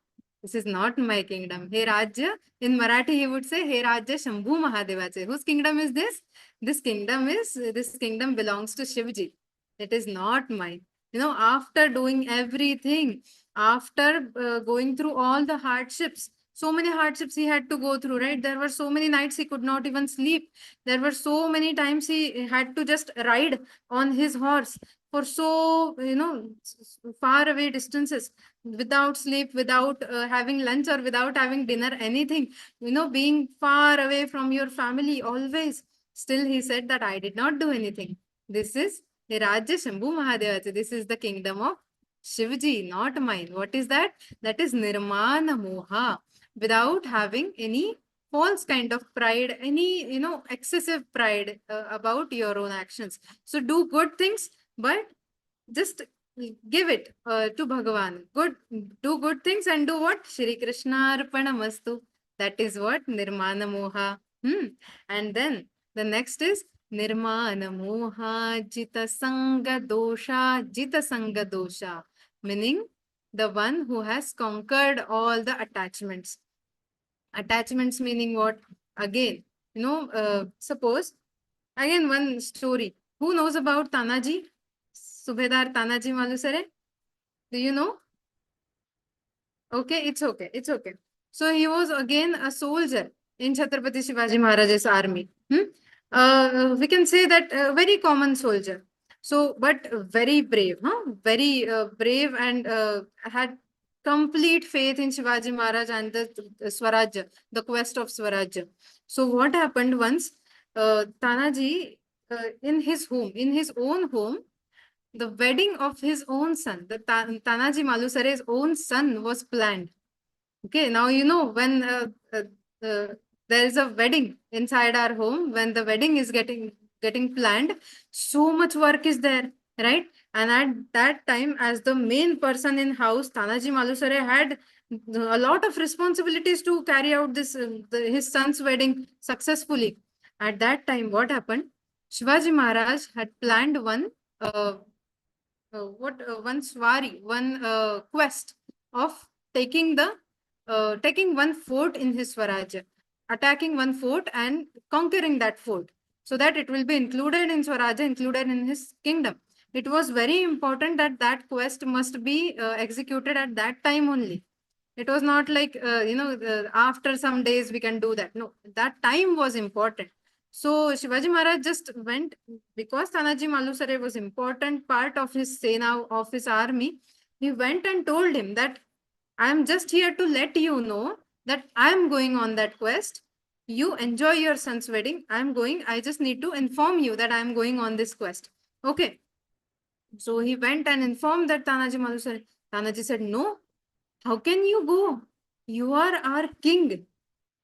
this is not my kingdom. Hey Rajya, in Marathi he would say, Hey Rajya Shambhu Mahadevache. Whose kingdom is this? This kingdom belongs to Shivji. It is not mine. After doing everything, after going through all the hardships, so many hardships he had to go through, right? There were so many nights he could not even sleep. There were so many times he had to just ride on his horse for so, far away distances, without sleep, without having lunch or without having dinner, anything, being far away from your family always. Still he said that I did not do anything. This is Rajya Shambhu Mahadevacha. This is the kingdom of Shivji, not mine. What is that? That is Nirmana Moha. without having any false kind of pride, any, excessive pride about your own actions. So do good things, but just give it to Bhagavan. Do good things and do what? Shri Krishna Arpanamastu. That is what? Nirmana Moha. And then the next is Nirmana Moha Jita Sanga Dosha. Jita Sanga Dosha. Meaning the one who has conquered all the attachments. Attachments meaning what? Again, suppose, again one story. Who knows about Tanaji? Subedar Tanaji Malusare? Do you know? Okay, it's okay. It's okay. So he was again a soldier in Chhatrapati Shivaji Maharaj's army. We can say that a very common soldier. So, but very brave, very brave, and had complete faith in Shivaji Maharaj and the Swaraj, the quest of Swaraj. So what happened once? Tanaji, in his own home, the wedding of his own son, the Tanaji Malusare's own son, was planned. Okay, now when there is a wedding inside our home, when the wedding is getting planned, so much work is there, right? And at that time, as the main person in house, Tanaji Malusare had a lot of responsibilities to carry out this his son's wedding successfully. At that time, what happened? Shivaji Maharaj had planned one quest of taking one fort in his Swaraj, attacking one fort and conquering that fort, so that it will be included in Swaraj, included in his kingdom. It was very important that that quest must be executed at that time only. It was not like, after some days we can do that. No, that time was important. So Shivaji Maharaj just went, because Tanaji Malusare was important part of his Sena, of his army. He went and told him that I am just here to let you know that I am going on that quest. You enjoy your son's wedding. I am going. I just need to inform you that I am going on this quest. Okay. So he went and informed that Tanaji Malusare. Tanaji said, no, how can you go? You are our king.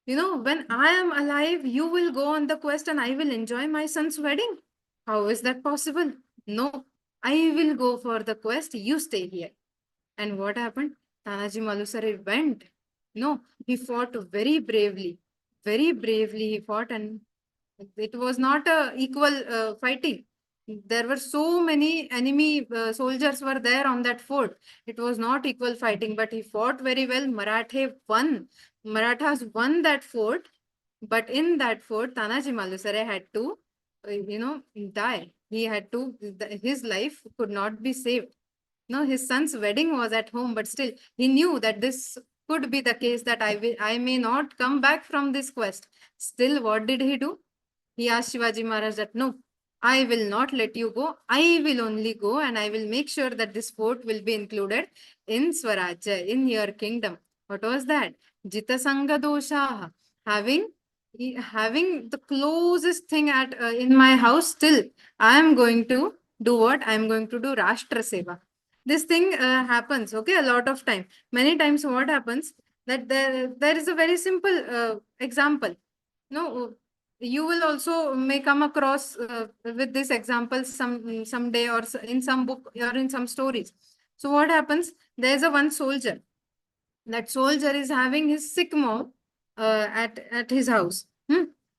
When I am alive, you will go on the quest and I will enjoy my son's wedding. How is that possible? No, I will go for the quest. You stay here. And what happened? Tanaji Malusare went. No, he fought very bravely. Very bravely he fought, and it was not a equal fighting. There were so many enemy soldiers were there on that fort. It was not equal fighting, but he fought very well. Marathas won that fort, but in that fort, Tanaji Malusare had to, die. He had to, his life could not be saved. No, his son's wedding was at home, but still he knew that this could be the case, that I may not come back from this quest. Still, what did he do? He asked Shivaji Maharaj that, no, I will not let you go. I will only go, and I will make sure that this fort will be included in Swaraj, in your kingdom. What was that? Jita Sanga Dosha. Having the closest thing in my house, still I am going to do what? I am going to do Rashtra Seva. This thing happens, okay, a lot of time. Many times what happens, that there is a very simple example. No, you will also may come across with this example someday, or in some book, or in some stories. So what happens? There is a one soldier. That soldier is having his sick mom at his house.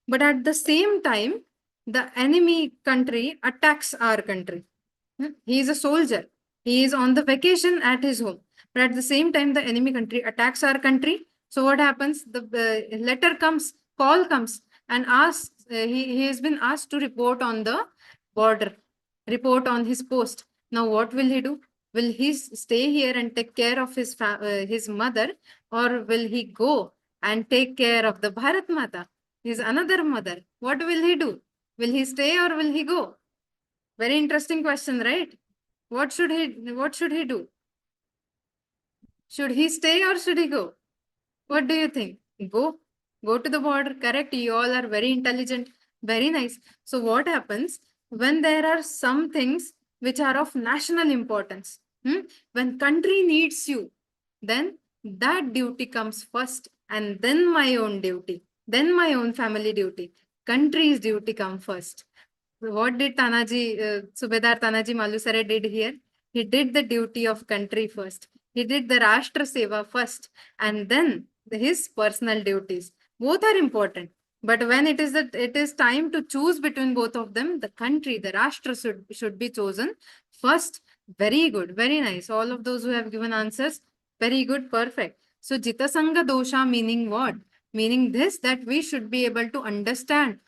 But at the same time, the enemy country attacks our country. He is a soldier. He is on the vacation at his home. But at the same time, the enemy country attacks our country. So what happens? The letter comes, call comes, and asks, he has been asked to report on the border, report on his post. Now what will he do? Will he stay here and take care of his mother, or will he go and take care of the Bharat Mata, his another mother? What will he do? Will he stay or will he go? Very interesting question, right? What should he do? Should he stay or should he go? What do you think? Go to the border. Correct. You all are very intelligent. Very nice. So what happens when there are some things which are of national importance? When country needs you, then that duty comes first. and then my own duty, then my own family duty, country's duty come first. What did Subedar Tanaji Malusare did here? He did the duty of country first. He did the Rashtra Seva first, and then his personal duties. Both are important. But when it is time to choose between both of them, the country, the Rashtra should be chosen first. Very good, very nice. All of those who have given answers, very good, perfect. So Jita Sangha Dosha meaning what? Meaning this, that we should be able to understand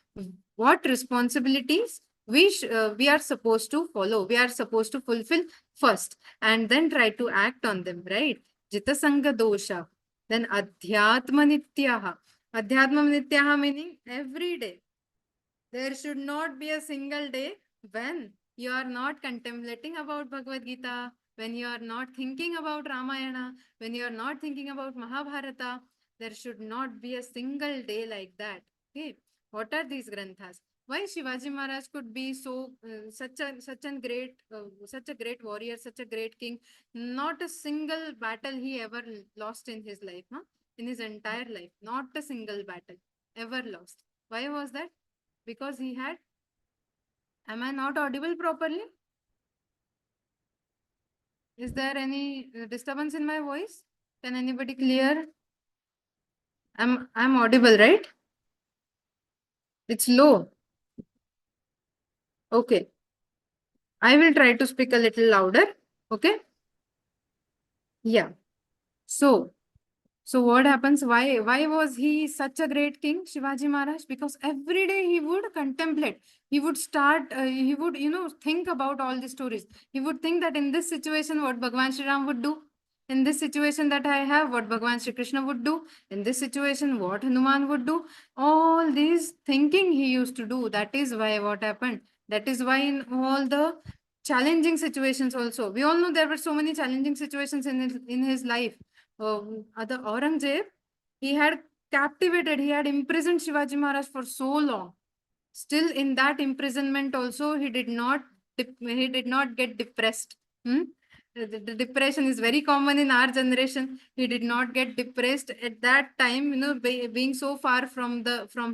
what responsibilities we are supposed to follow, we are supposed to fulfill first, and then try to act on them, right? Jita Sangha Dosha. Then Adhyatma Nityaha. Adhyatma Nityaha meaning every day. There should not be a single day when you are not contemplating about Bhagavad Gita, when you are not thinking about Ramayana, when you are not thinking about Mahabharata. There should not be a single day like that. Okay. What are these granthas? Why Shivaji Maharaj could be so such a great warrior, such a great king? Not a single battle he ever lost in his life, huh? In his entire life, not a single battle ever lost. Why was that? Because he had. Am I not audible properly? Is there any disturbance in my voice? Can anybody clear? I'm audible, right? It's low. Okay. I will try to speak a little louder. Okay. Yeah. So what happens? Why was he such a great king, Shivaji Maharaj? Because every day he would contemplate. He would start, he would, think about all the stories. He would think that in this situation, what Bhagwan Shri Ram would do. In this situation that I have, what Bhagwan Shri Krishna would do. In this situation, what Hanuman would do. All these thinking he used to do. That is why what happened. That is why in all the challenging situations also. We all know there were so many challenging situations in his life. The Aurangzeb, he had captivated, he had imprisoned Shivaji Maharaj for so long. Still in that imprisonment also, he did not get depressed. The depression is very common in our generation. He did not get depressed at that time, being so far from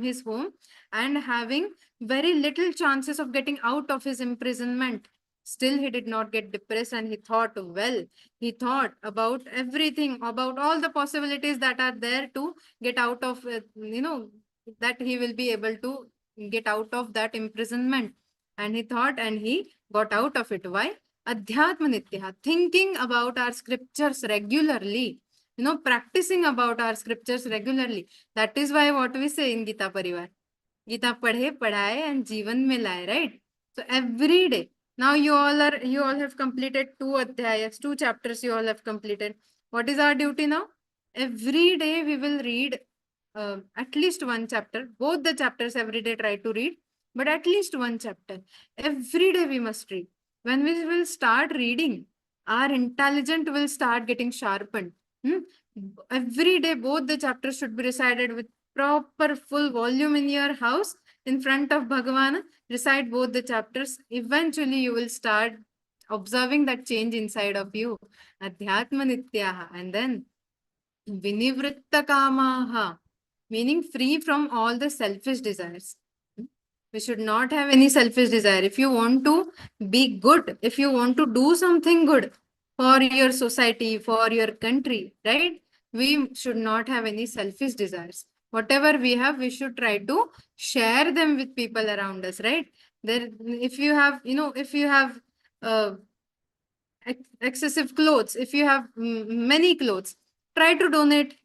his home and having very little chances of getting out of his imprisonment. Still, he did not get depressed, and he thought, he thought about everything, about all the possibilities that are there to get out of, that he will be able to get out of that imprisonment. And he thought, and he got out of it. Why? Adhyatma Nityaha, thinking about our scriptures regularly, practicing about our scriptures regularly. That is why what we say in Gita Pariwar. Gita padhe, padhaye, and Jeevan mein laye, right? So every day. Now you all have completed 2 adhyayas, 2 chapters you all have completed. What is our duty now? Every day we will read at least 1 chapter. Both the chapters every day try to read, but at least 1 chapter. Every day we must read. When we will start reading, our intelligence will start getting sharpened. Every day both the chapters should be recited with proper full volume in your house in front of Bhagavan. Recite both the chapters. Eventually you will start observing that change inside of you. Adhyatma Nityaha. And then Vinivritta Kamaha, meaning free from all the selfish desires. We should not have any selfish desire. If you want to be good, if you want to do something good for your society, for your country, right? We should not have any selfish desires. Whatever we have, we should try to share them with people around us, right? If you have excessive clothes, if you have many clothes, try to donate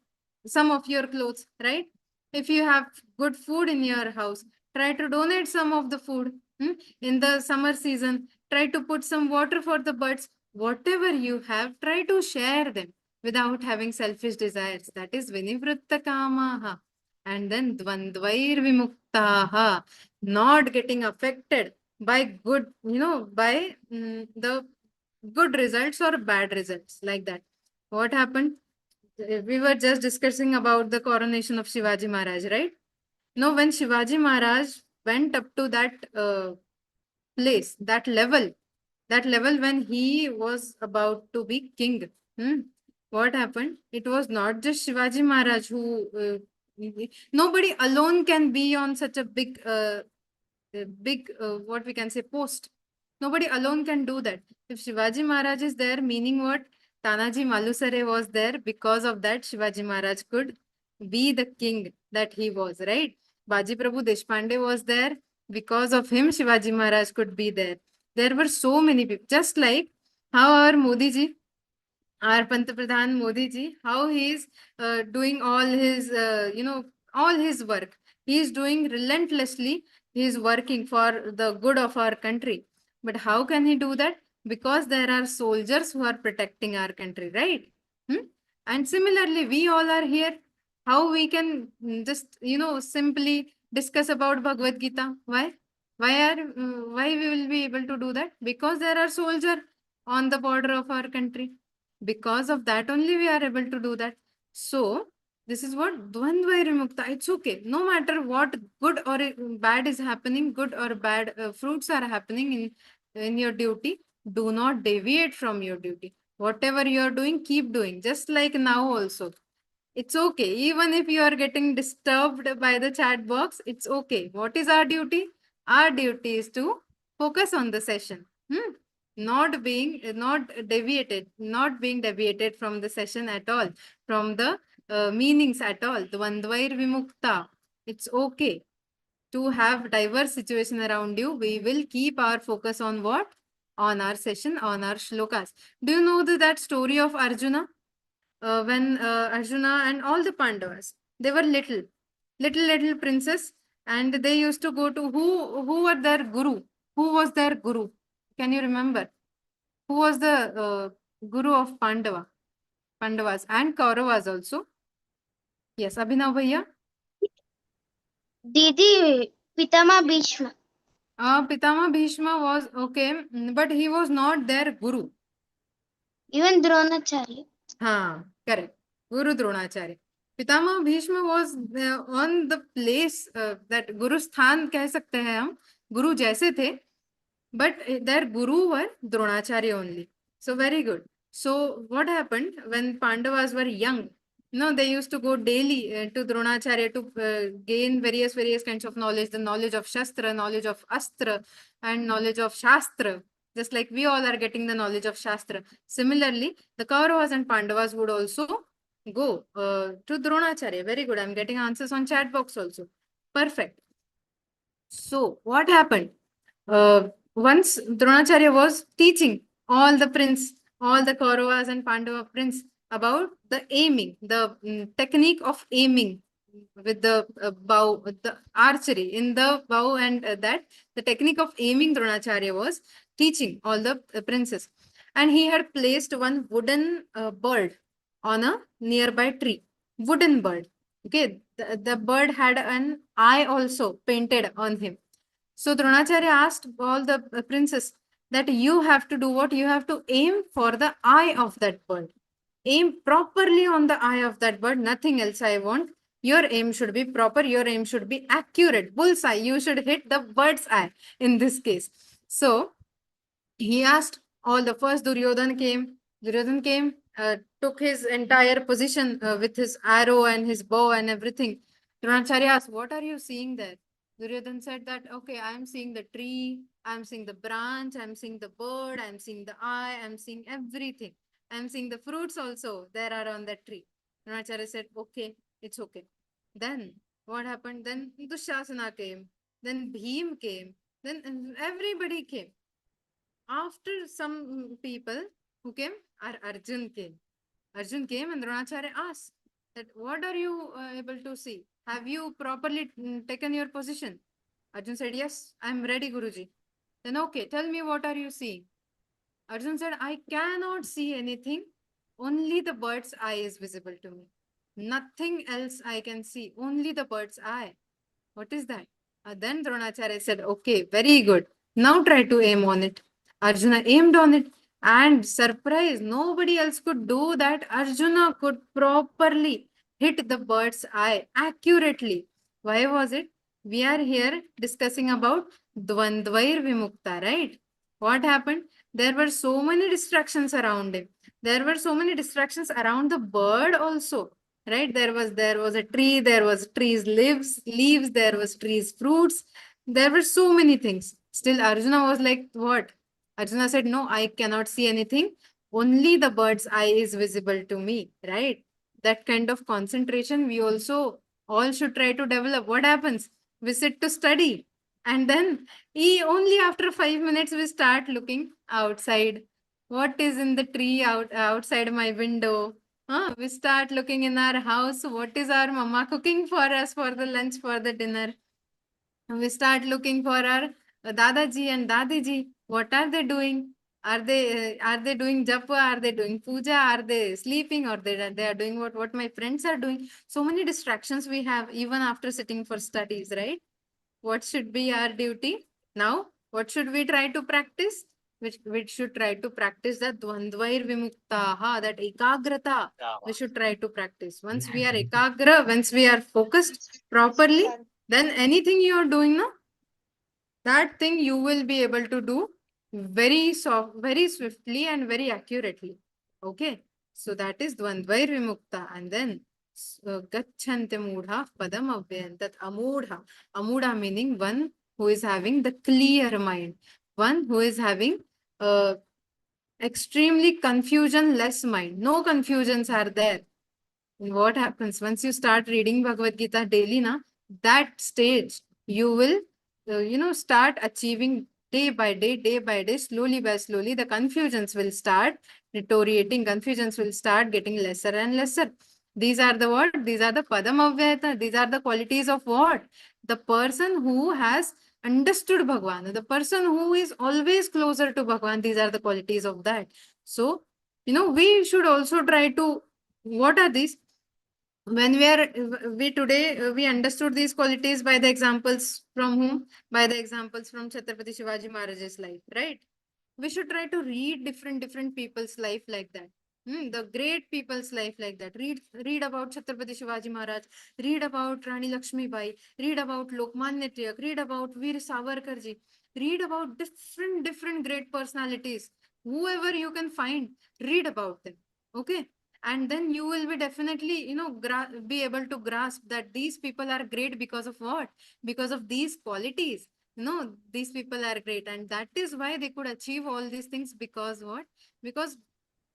some of your clothes, right? If you have good food in your house, try to donate some of the food. In the summer season, try to put some water for the birds. Whatever you have, try to share them without having selfish desires. That is Vinivritta Kamaha. And then Dvandvair Vimuktaha, not getting affected by good, by the good results or bad results, like that. What happened? We were just discussing about the coronation of Shivaji Maharaj, right? Now, when Shivaji Maharaj went up to that place, that level when he was about to be king, what happened? It was not just Shivaji Maharaj who, nobody alone can be on such a big, what we can say, post. Nobody alone can do that. If Shivaji Maharaj is there, meaning what? Tanaji Malusare was there. Because of that, Shivaji Maharaj could be the king that he was, right? Baji Prabhu Deshpande was there. Because of him, Shivaji Maharaj could be there. There were so many people. Just like how our Modi ji, our Panta Pradhan Modi ji, how he is doing all his, all his work. He is doing relentlessly. He is working for the good of our country. But how can he do that? Because there are soldiers who are protecting our country, right? And similarly, we all are here. How we can just, simply discuss about Bhagavad Gita? Why? Why we will be able to do that? Because there are soldiers on the border of our country. Because of that only we are able to do that. So this is what Dvandva Vimukta. It's okay. No matter what good or bad is happening, good or bad fruits are happening in your duty, do not deviate from your duty. Whatever you are doing, keep doing. Just like now also. It's okay. Even if you are getting disturbed by the chat box, it's okay. What is our duty? Our duty is to focus on the session. Not being deviated from the session at all, from the meanings at all. Dvandvair Vimukta. It's okay to have diverse situation around you. We will keep our focus on what? On our session, on our shlokas. Do you know that story of Arjuna? When Arjuna and all the Pandavas, they were little princes, and they used to go to who were their guru? Who was their guru? Can you remember? Who was the guru of Pandavas and Kauravas also? Yes, Abhinav Bhaiya. Didi, Pitama Bhishma. Pitama Bhishma was okay, but he was not their guru. Even Dronacharya. Correct. Guru Dronacharya. Pitama Bhishma was on the place that Guru Sthan कह सकते हैं हम, Guru जैसे थे, but their Guru were Dronacharya only. So very good. So what happened when Pandavas were young? They used to go daily to Dronacharya to gain various kinds of knowledge, the knowledge of Shastra, knowledge of Astra, and knowledge of Shastra. Just like we all are getting the knowledge of Shastra. Similarly, the Kauravas and Pandavas would also go to Dronacharya. Very good. I'm getting answers on chat box also. Perfect. So what happened? Once Dronacharya was teaching all the Kauravas and Pandava prince about the aiming, the technique of aiming with the bow, the archery in the bow, and that the technique of aiming Dronacharya was teaching all the princes. And he had placed one wooden bird on a nearby tree. Wooden bird. Okay, the bird had an eye also painted on him. So Dronacharya asked all the princes that you have to do what? You have to aim for the eye of that bird. Aim properly on the eye of that bird. Nothing else I want. Your aim should be proper. Your aim should be accurate. Bullseye. You should hit the bird's eye in this case. So he asked all the first Duryodhan came. Duryodhan came, took his entire position with his arrow and his bow and everything. Dronacharya asked, what are you seeing there? Duryodhan said that, okay, I am seeing the tree, I am seeing the branch, I am seeing the bird, I am seeing the eye, I am seeing everything. I am seeing the fruits also there are on that tree. Dronacharya said, okay, it's okay. Then what happened? Then Dushasana came, then Bhim came, then everybody came. After some people who came, Arjun came. Arjun came and Dronacharya asked that, what are you able to see? Have you properly taken your position? Arjun said, yes, I am ready, Guruji. Then okay, tell me, what are you seeing? Arjun said, I cannot see anything. Only the bird's eye is visible to me. Nothing else I can see. Only the bird's eye. What is that? Then Dronacharya said, okay, very good. Now try to aim on it. Arjuna aimed on it. And surprise, nobody else could do that. Arjuna could properly hit the bird's eye accurately. Why was it? We are here discussing about Dvandvair Vimukta, right? What happened? There were so many distractions around him. There were so many distractions around the bird also, right? There was a tree, there was trees leaves, there was trees fruits. There were so many things. Still Arjuna was like, what? Arjuna said, no, I cannot see anything. Only the bird's eye is visible to me, right? That kind of concentration we also all should try to develop. What happens? We sit to study, and then only after 5 minutes we start looking outside. What is in the tree outside my window? We start looking in our house. What is our mama cooking for us for the lunch, for the dinner? We start looking for our Dadaji and Dadiji. What are they doing? Are they doing japa? Are they doing puja? Are they sleeping? Or they are doing what my friends are doing? So many distractions we have even after sitting for studies, right? What should be our duty now? What should we try to practice? We should try to practice that dvandvair vimuktaha, that ekagrata. We should try to practice. Once we are ekagra, once we are focused properly, then anything you are doing now, that thing you will be able to do very swiftly and very accurately. Okay, so that is dvandvair vimukta. And then gacchante mudha padam avyan, that amudha meaning one who is having the clear mind, one who is having extremely confusion less mind. No confusions are there. What happens once you start reading Bhagavad Gita daily, na, that stage you will start achieving day by day, slowly by slowly, the confusions will start deteriorating. Confusions will start getting lesser and lesser. These are the what? These are the padam avyata. These are the qualities of what? The person who has understood Bhagwan, the person who is always closer to Bhagwan. These are the qualities of that. So, we should also try to, what are these? When we today we understood these qualities by the examples from whom? By the examples from Chhatrapati Shivaji Maharaj's life, right? We should try to read different people's life like that. The great people's life like that. Read about Chhatrapati Shivaji Maharaj, read about Rani Lakshmi Bai, read about Lokmanya Tilak, read about Veer Savarkarji, read about different great personalities. Whoever you can find, read about them. Okay, and then you will be definitely be able to grasp that these people are great because of what? Because of these qualities. These people are great, and that is why they could achieve all these things. Because what? Because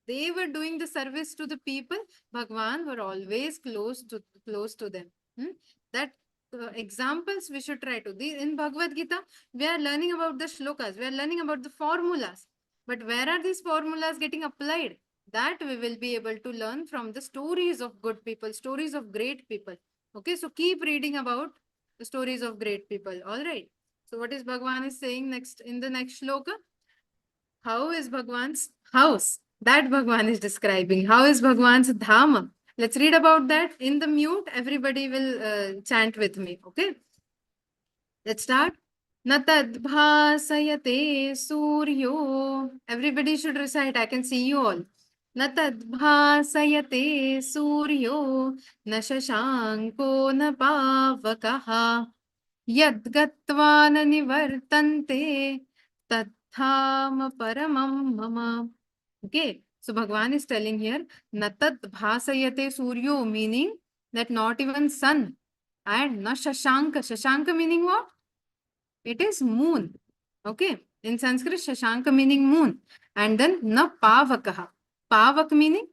they were doing the service to the people. Bhagwan were always close to them. That examples we should try to. In Bhagavad Gita, we are learning about the shlokas, we are learning about the formulas, but where are these formulas getting applied? That we will be able to learn from the stories of good people, stories of great people. Okay, so keep reading about the stories of great people. All right. So what is Bhagwan is saying next in the next shloka? How is Bhagwan's house? That Bhagwan is describing. How is Bhagwan's dhama? Let's read about that. In the mute, everybody will chant with me. Okay. Let's start. Natadbhasayate suryo. Everybody should recite. I can see you all. Natadbhasayate suryo na shashanko na pavakaha yadgatva na nivartante tatham paramam mama. Okay, so Bhagwan is telling here, Natad bhasayate suryo, meaning that not even sun, and na shashanka. Shashanka meaning what? It is moon. Okay, in Sanskrit, shashanka meaning moon. And then na pavakaha. Pavak meaning?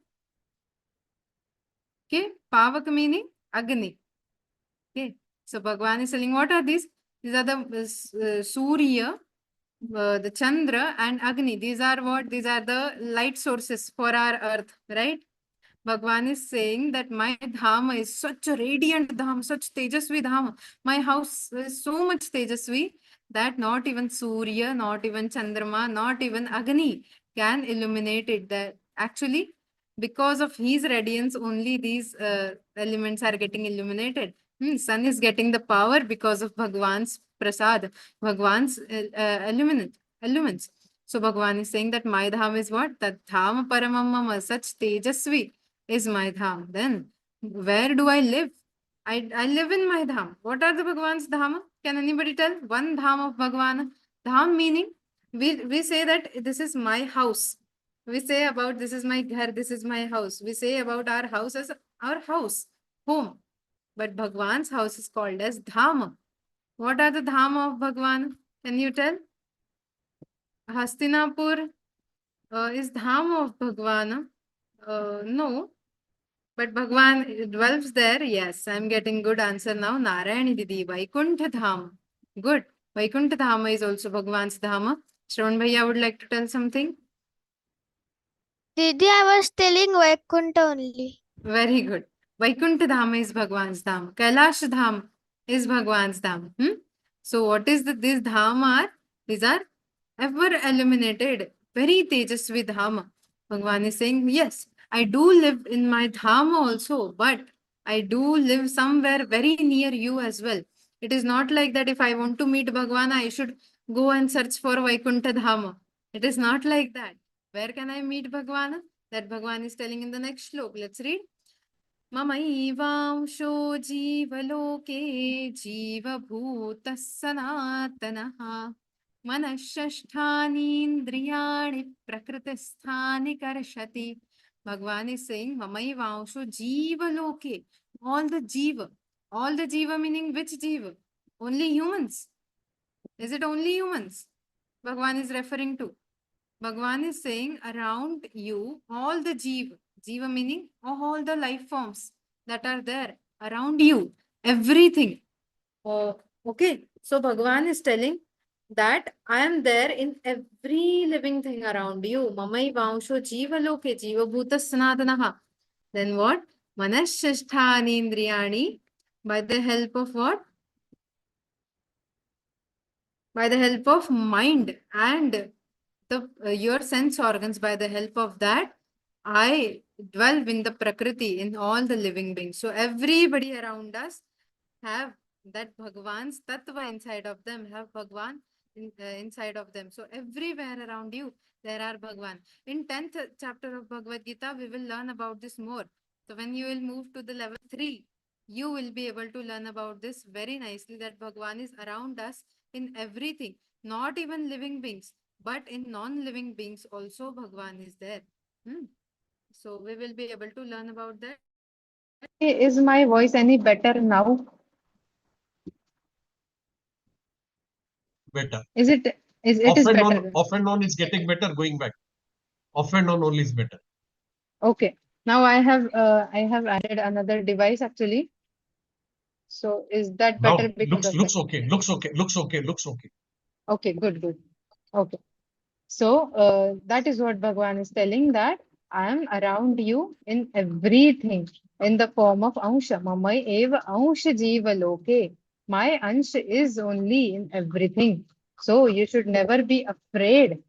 Okay, pavak meaning agni. Okay, so Bhagwan is telling, what are these? These are the Surya, the Chandra and Agni. These are what? These are the light sources for our earth, right? Bhagwan is saying that my dhama is such a radiant dhama, such tejasvi dhama. My house is so much tejasvi that not even Surya, not even Chandrama, not even Agni can illuminate it. That actually, because of his radiance, only these elements are getting illuminated. Sun is getting the power because of Bhagwan's prasad, Bhagwan's elements. So Bhagwan is saying that my dham is what? That dham paramamama, such tejasvi is my dham. Then where do I live? I live in my dham. What are the Bhagwan's dham? Can anybody tell? One dham of Bhagwan. Dham meaning, we say that this is my house. We say about this is my ghar, this is my house. We say about our house as our house, home. But Bhagwan's house is called as Dhama. What are the Dhama of Bhagwan? Can you tell? Hastinapur is Dhama of Bhagwan. No. But Bhagwan dwells there. Yes, I'm getting good answer now. Narayani Didi, Vaikuntha Dham. Good. Vaikuntha Dhama is also Bhagwan's Dhama. Shravan Bhaiya would like to tell something. Didi, I was telling Vaikuntha only. Very good. Vaikuntha Dham is Bhagwan's Dham. Kailash Dham is Bhagwan's Dham. So what is these Dham are? These are ever illuminated, very Tejasvi Dhama. Bhagwan is saying, yes, I do live in my Dhama also, but I do live somewhere very near you as well. It is not like that if I want to meet Bhagwan, I should go and search for Vaikuntha Dhama. It is not like that. Where can I meet Bhagwan? That Bhagwan is telling in the next slok. Let's read. Mamaivaamsho jivaloke jivabhutas sanatanaha manashashthani prakritisthani karshati. Bhagwan is saying, Mamaivaamsho jivaloke. All the jiva. All the jiva meaning which jiva? Only humans. Is it only humans? Bhagwan is referring to. Bhagwan is saying around you, all the jiva. Jiva meaning all the life forms that are there around you. Everything. Okay. So Bhagwan is telling that I am there in every living thing around you. Mamai vansho jiva loke jiva bhuta sanatanaha. Then what? Manashashthani indriyani. By the help of what? By the help of mind and your sense organs. By the help of that, I dwell in the Prakriti, in all the living beings. So everybody around us have that Bhagwan's Tattva inside of them, have Bhagwan inside of them. So everywhere around you, there are Bhagwan. In 10th chapter of Bhagavad Gita, we will learn about this more. So when you will move to the level 3, you will be able to learn about this very nicely, that Bhagwan is around us in everything, not even living beings, but in non-living beings also Bhagwan is there. So we will be able to learn about that. Is my voice any better now? Better. Is it? It Off is and better. on, off and on is getting better, going back. Off and on only is better. Okay. Now I have added another device actually. So is that better? Now Because looks of okay. Looks okay. Looks okay. Looks okay. Okay, good. Okay. So that is what Bhagwan is telling, that I am around you in everything in the form of Ansha. Mamai eva Ansha Jiva Loke. My Ansha is only in everything. So you should never be afraid.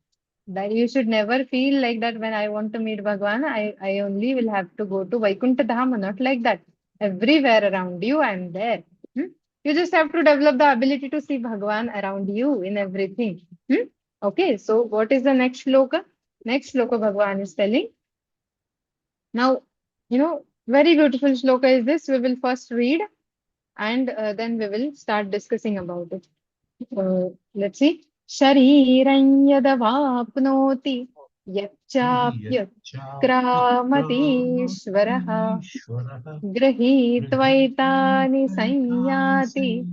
That you should never feel like that when I want to meet Bhagwan, I only will have to go to Vaikuntha Dhama. Not like that. Everywhere around you, I am there. You just have to develop the ability to see Bhagwan around you in everything. Okay, so what is the next shloka? Next shloka Bhagwan is telling. Now, very beautiful shloka is this. We will first read and then we will start discussing about it. Let's see. Shariram yadavapnoti yachapya kramatishvaraha grahitvaitani sanyati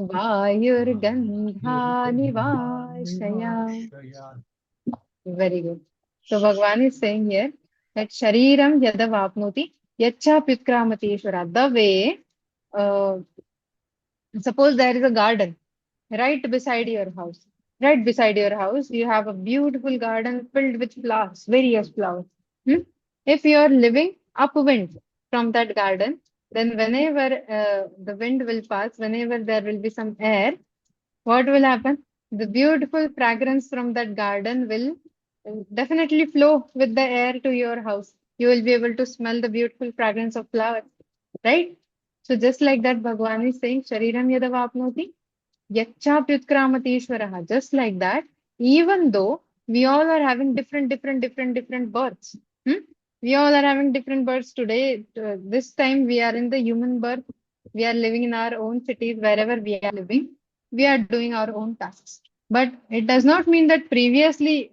vayurgandhani vashaya. Very good. So Bhagwan is saying here that Shariram yadavapnoti yachapyutkramati. The way, suppose there is a garden right beside your house. Right beside your house, you have a beautiful garden filled with flowers, various flowers. If you are living upwind from that garden, then whenever the wind will pass, whenever there will be some air, what will happen? The beautiful fragrance from that garden will definitely flow with the air to your house. You will be able to smell the beautiful fragrance of flowers, right? So just like that, Bhagwan is saying, Shariram yadavapnoti yachapyutkramati. Just like that, even though we all are having different births. We all are having different births today. This time we are in the human birth. We are living in our own cities, wherever we are living. We are doing our own tasks. But it does not mean that previously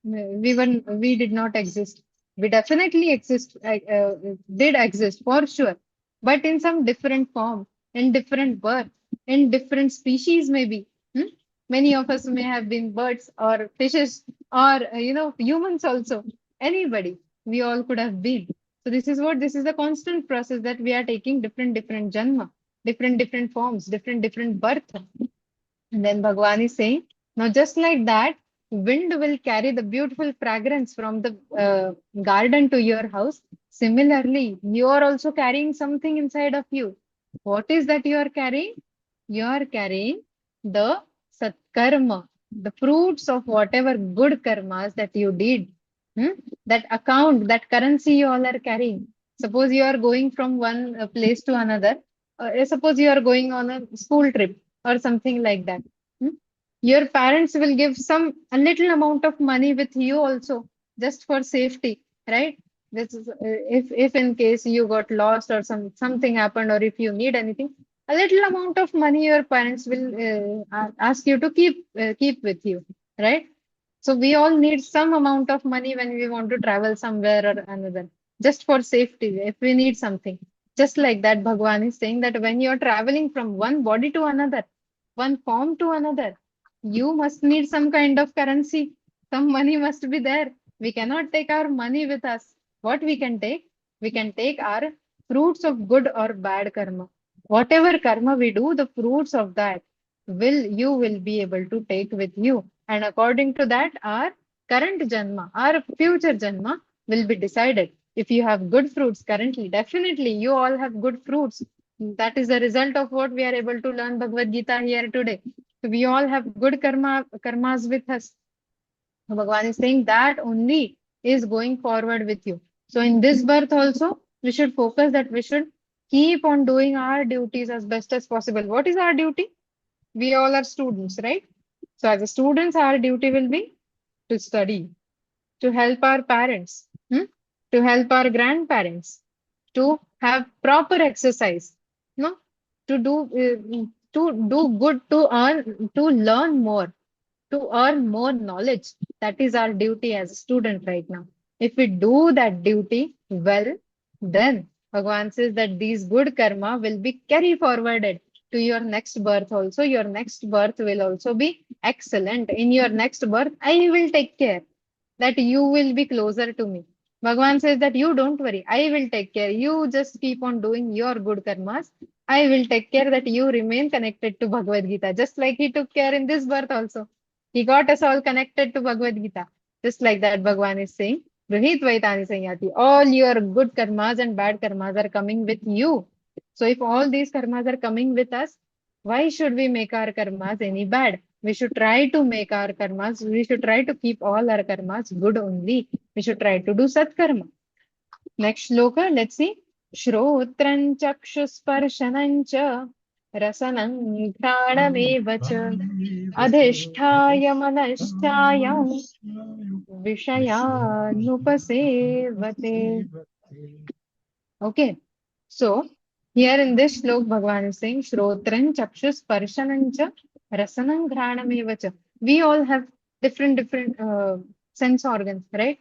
we did not exist. We definitely did exist for sure, but in some different form, in different birth, in different species maybe. Hmm? Many of us may have been birds or fishes or humans also. Anybody, we all could have been. So this is the constant process that we are taking different janma, different forms, different birth. And then Bhagwan is saying, now just like that, wind will carry the beautiful fragrance from the garden to your house. Similarly, you are also carrying something inside of you. What is that you are carrying? You are carrying the satkarma, the fruits of whatever good karmas that you did. Hmm? That account, that currency you all are carrying. Suppose you are going from one place to another. Suppose you are going on a school trip or something like that. Hmm? Your parents will give a little amount of money with you also, just for safety, right? This is if in case you got lost or something happened, or if you need anything, a little amount of money your parents will ask you to keep with you, right? So we all need some amount of money when we want to travel somewhere or another, just for safety, if we need something. Just like that, Bhagwan is saying that when you're traveling from one body to another, one form to another, you must need some kind of currency. Some money must be there. We cannot take our money with us. What we can take? We can take our fruits of good or bad karma. Whatever karma we do, the fruits of that you will be able to take with you. And according to that, our current janma, our future janma will be decided. If you have good fruits currently, definitely you all have good fruits. That is the result of what we are able to learn Bhagavad Gita here today. So we all have good karmas with us. Bhagavan is saying that only is going forward with you. So in this birth also, we should focus that we should keep on doing our duties as best as possible. What is our duty? We all are students, right? So as a students, our duty will be to study, to help our parents, to help our grandparents, to have proper exercise, no, to do good, to learn more, to earn more knowledge. That is our duty as a student right now. If we do that duty well, then Bhagavan says that these good karma will be carry forwarded to your next birth also. Your next birth will also be excellent. In your next birth, I will take care that you will be closer to me. Bhagavan says that you don't worry, I will take care. You just keep on doing your good karmas. I will take care that you remain connected to Bhagavad Gita, just like he took care in this birth also. He got us all connected to Bhagavad Gita. Just like that, Bhagavan is saying, Ruhit Vaitani Sanyati, all your good karmas and bad karmas are coming with you. So if all these karmas are coming with us, why should we make our karmas any bad? We should try to make our karmas, we should try to keep all our karmas good only. We should try to do satkarma. Next shloka, let's see. Shrotran chakshusparshanam cha rasanam ghranameva cha adhishthaya manashchayam vishayanupasevate. Okay. So here in this slok, Bhagavan is saying Shrotran Chakshus Parshanancha Rasanam Ghranam. We all have different sense organs, right?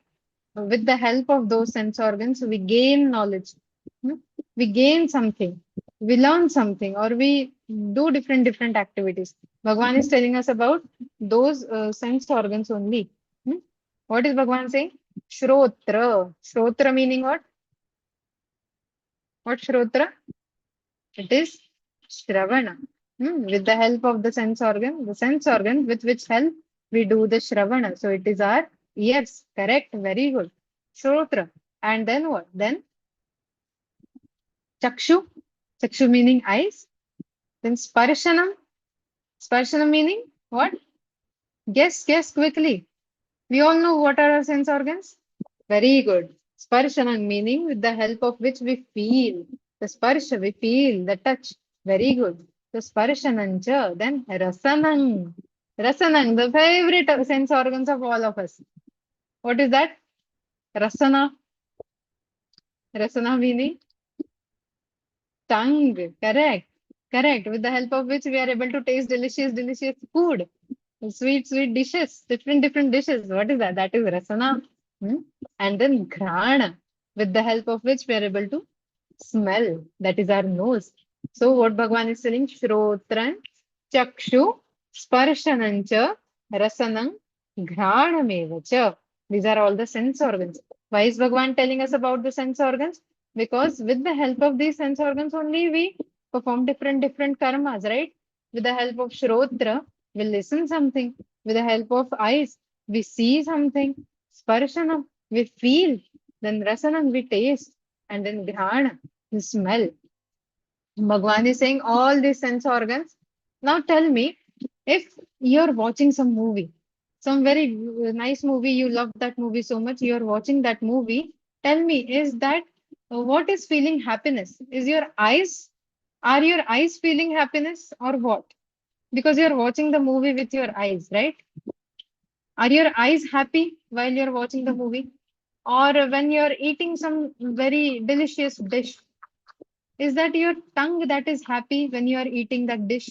With the help of those sense organs, we gain knowledge. Hmm? We gain something, we learn something, or we do different activities. Bhagavan is telling us about those sense organs only. Hmm? What is Bhagavan saying? Shrotra. Shrotra meaning what? What Shrotra? It is Shravana. With the help of the sense organ with which help we do the Shravana. So it is our ears. Correct. Very good. Shrotra. And then what? Then Chakshu. Chakshu meaning eyes. Then Sparshanam. Sparshanam meaning what? Guess quickly. We all know what are our sense organs. Very good. Sparshanam meaning with the help of which we feel. The sparsha, we feel the touch. Very good. So sparshanancha, then rasanang. Rasanang, the favorite sense organs of all of us. What is that? Rasana. Rasana meaning tongue. Correct. Correct. With the help of which we are able to taste delicious food. sweet, sweet dishes, different dishes. What is that? That is rasana. And then ghrana, with the help of which we are able to smell. That is our nose. So what Bhagavan is telling, Shrotran, Chakshu, Sparshanancha, Rasanam, Ghranameva. These are all the sense organs. Why is Bhagavan telling us about the sense organs? Because with the help of these sense organs only we perform different karmas, right? With the help of Shrotra, we listen something. With the help of eyes, we see something. Sparshanam, we feel. Then Rasanam, we taste. And then Grhana, we smell. Bhagwan is saying all these sense organs. Now tell me, if you're watching some movie, some very nice movie, you love that movie so much, you're watching that movie, tell me, is that what is feeling happiness? Are your eyes feeling happiness or what? Because you're watching the movie with your eyes, right? Are your eyes happy while you're watching the movie? Or when you're eating some very delicious dish, is that your tongue that is happy when you are eating that dish?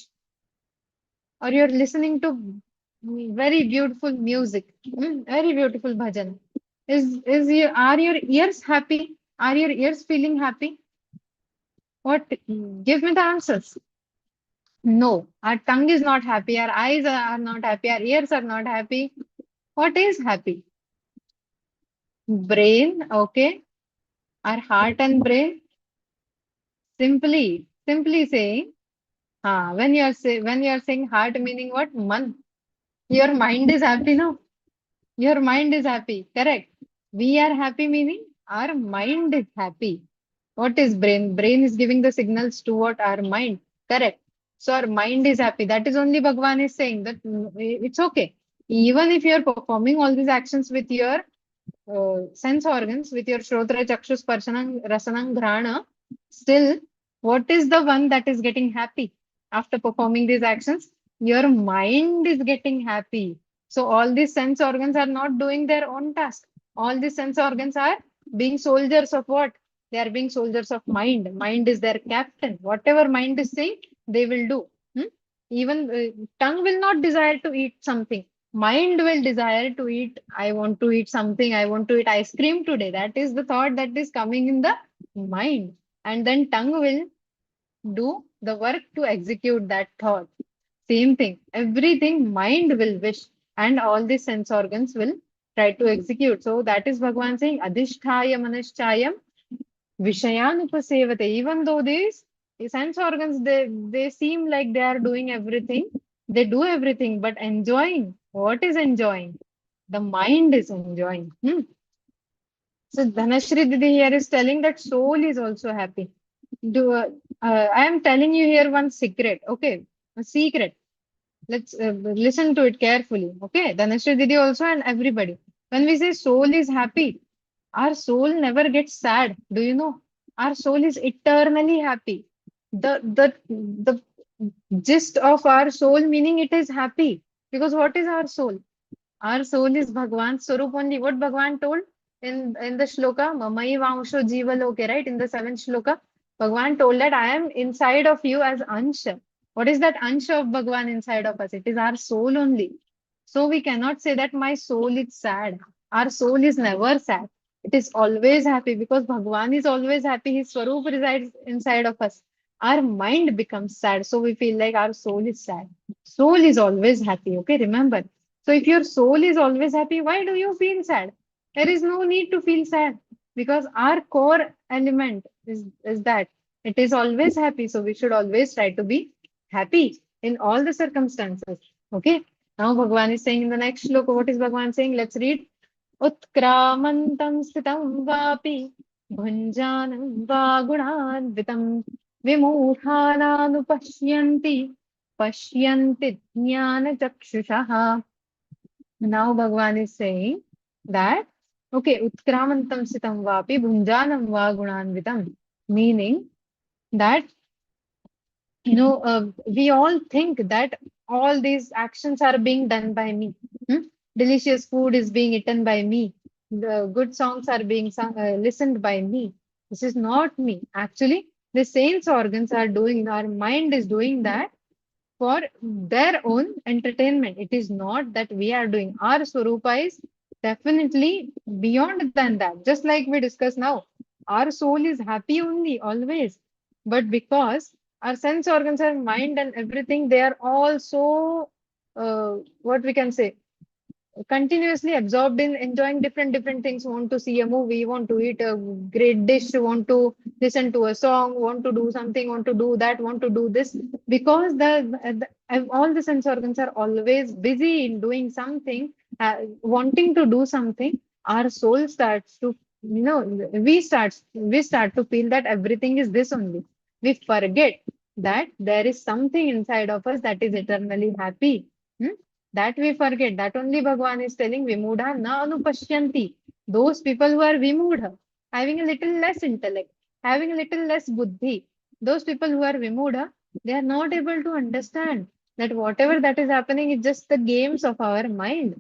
Or you're listening to very beautiful music, very beautiful bhajan? Are your ears happy? Are your ears feeling happy? What? Give me the answers. No, our tongue is not happy, our eyes are not happy, our ears are not happy. What is happy? Brain, okay. Our heart and brain. Simply saying, when you're saying heart, meaning what? Man. Your mind is happy, no? Your mind is happy, correct? We are happy, meaning our mind is happy. What is brain? Brain is giving the signals to what? Our mind, correct? So our mind is happy. That is only Bhagwan is saying that it's okay. Even if you're performing all these actions with your sense organs, with your Shrotra, Chakshu, Sparshanam, Rasanam, Ghrana, still, what is the one that is getting happy after performing these actions? Your mind is getting happy. So all these sense organs are not doing their own task. All these sense organs are being soldiers of what? They are being soldiers of mind. Mind is their captain. Whatever mind is saying, they will do. Even tongue will not desire to eat something. Mind will desire to eat. I want to eat something. I want to eat ice cream today. That is the thought that is coming in the mind. And then tongue will do the work to execute that thought. Same thing. Everything mind will wish, and all the sense organs will try to execute. So that is Bhagavan saying, Adhishthaya Manaschayam Vishayanupasevate. Even though these sense organs, they seem like they are doing everything, they do everything, but enjoying. What is enjoying? The mind is enjoying. So Dhanashri Didi here is telling that soul is also happy. I am telling you here one secret, okay? A secret. Let's listen to it carefully, okay? Dhanashri Didi also and everybody. When we say soul is happy, our soul never gets sad. Do you know? Our soul is eternally happy. The gist of our soul, meaning it is happy. Because what is our soul? Our soul is Bhagwan's Swarup only. What Bhagwan told in the shloka, Mamai Vangsho Jiva Loke, right? In the 7th shloka, Bhagwan told that I am inside of you as Ansha. What is that Ansha of Bhagwan inside of us? It is our soul only. So we cannot say that my soul is sad. Our soul is never sad. It is always happy because Bhagwan is always happy. His Swarup resides inside of us. Our mind becomes sad. So we feel like our soul is sad. Soul is always happy. Okay, remember. So if your soul is always happy, why do you feel sad? There is no need to feel sad because our core element is that it is always happy. So we should always try to be happy in all the circumstances. Okay. Now Bhagwan is saying in the next shloka, what is Bhagwan saying? Let's read. Utkramantam stitam vapi bhunjanam va gunadvitam vimudhananupashyanti pashyanti jnana chakshushaha. Now Bhagwan is saying that, okay, Utkramantam sitam vapi bhunjanam va gunanvitam, meaning that, we all think that all these actions are being done by me. Delicious food is being eaten by me. The good songs are being sung, listened by me. This is not me. Actually, the sense organs are doing, our mind is doing that. for their own entertainment. It is not that we are doing. Our Swarupa is definitely beyond than that. Just like we discussed now, our soul is happy only, always. But because our sense organs, our mind and everything, they are all so, what we can say, continuously absorbed in enjoying different things. Want to see a movie, want to eat a great dish, want to listen to a song, want to do something, want to do that, want to do this, because all the sense organs are always busy in doing something, wanting to do something. Our soul starts to, we start to feel that everything is this only. We forget that there is something inside of us that is eternally happy. Hmm? That we forget. That only Bhagwan is telling, Vimudha na anupashyanti. Those people who are Vimudha, having a little less intellect, having a little less buddhi, those people who are Vimudha, they are not able to understand that whatever that is happening is just the games of our mind.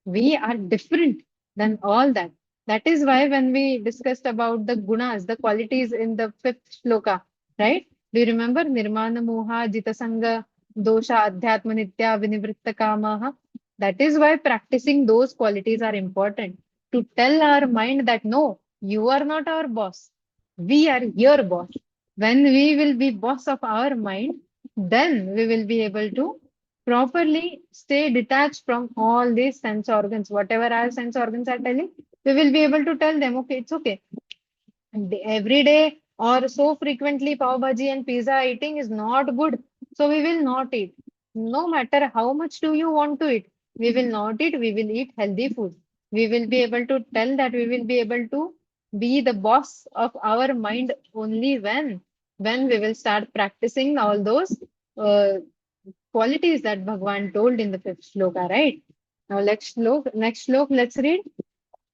We are different than all that. That is why when we discussed about the gunas, the qualities in the fifth shloka, right? Do you remember? Nirmana moha jitasanga dosha adhyatma nitya vinivritta kamaha. That is why practicing those qualities are important, to tell our mind that no, you are not our boss. We are your boss. When we will be boss of our mind, then we will be able to properly stay detached from all these sense organs. Whatever our sense organs are telling, we will be able to tell them, okay, it's okay. Every day or so frequently pav bhaji and pizza eating is not good. So we will not eat. No matter how much do you want to eat, we will not eat. We will eat healthy food. We will be able to tell that we will be able to be the boss of our mind only when we will start practicing all those uh, qualities that Bhagwan told in the fifth shloka, right? Now next slok, let's read.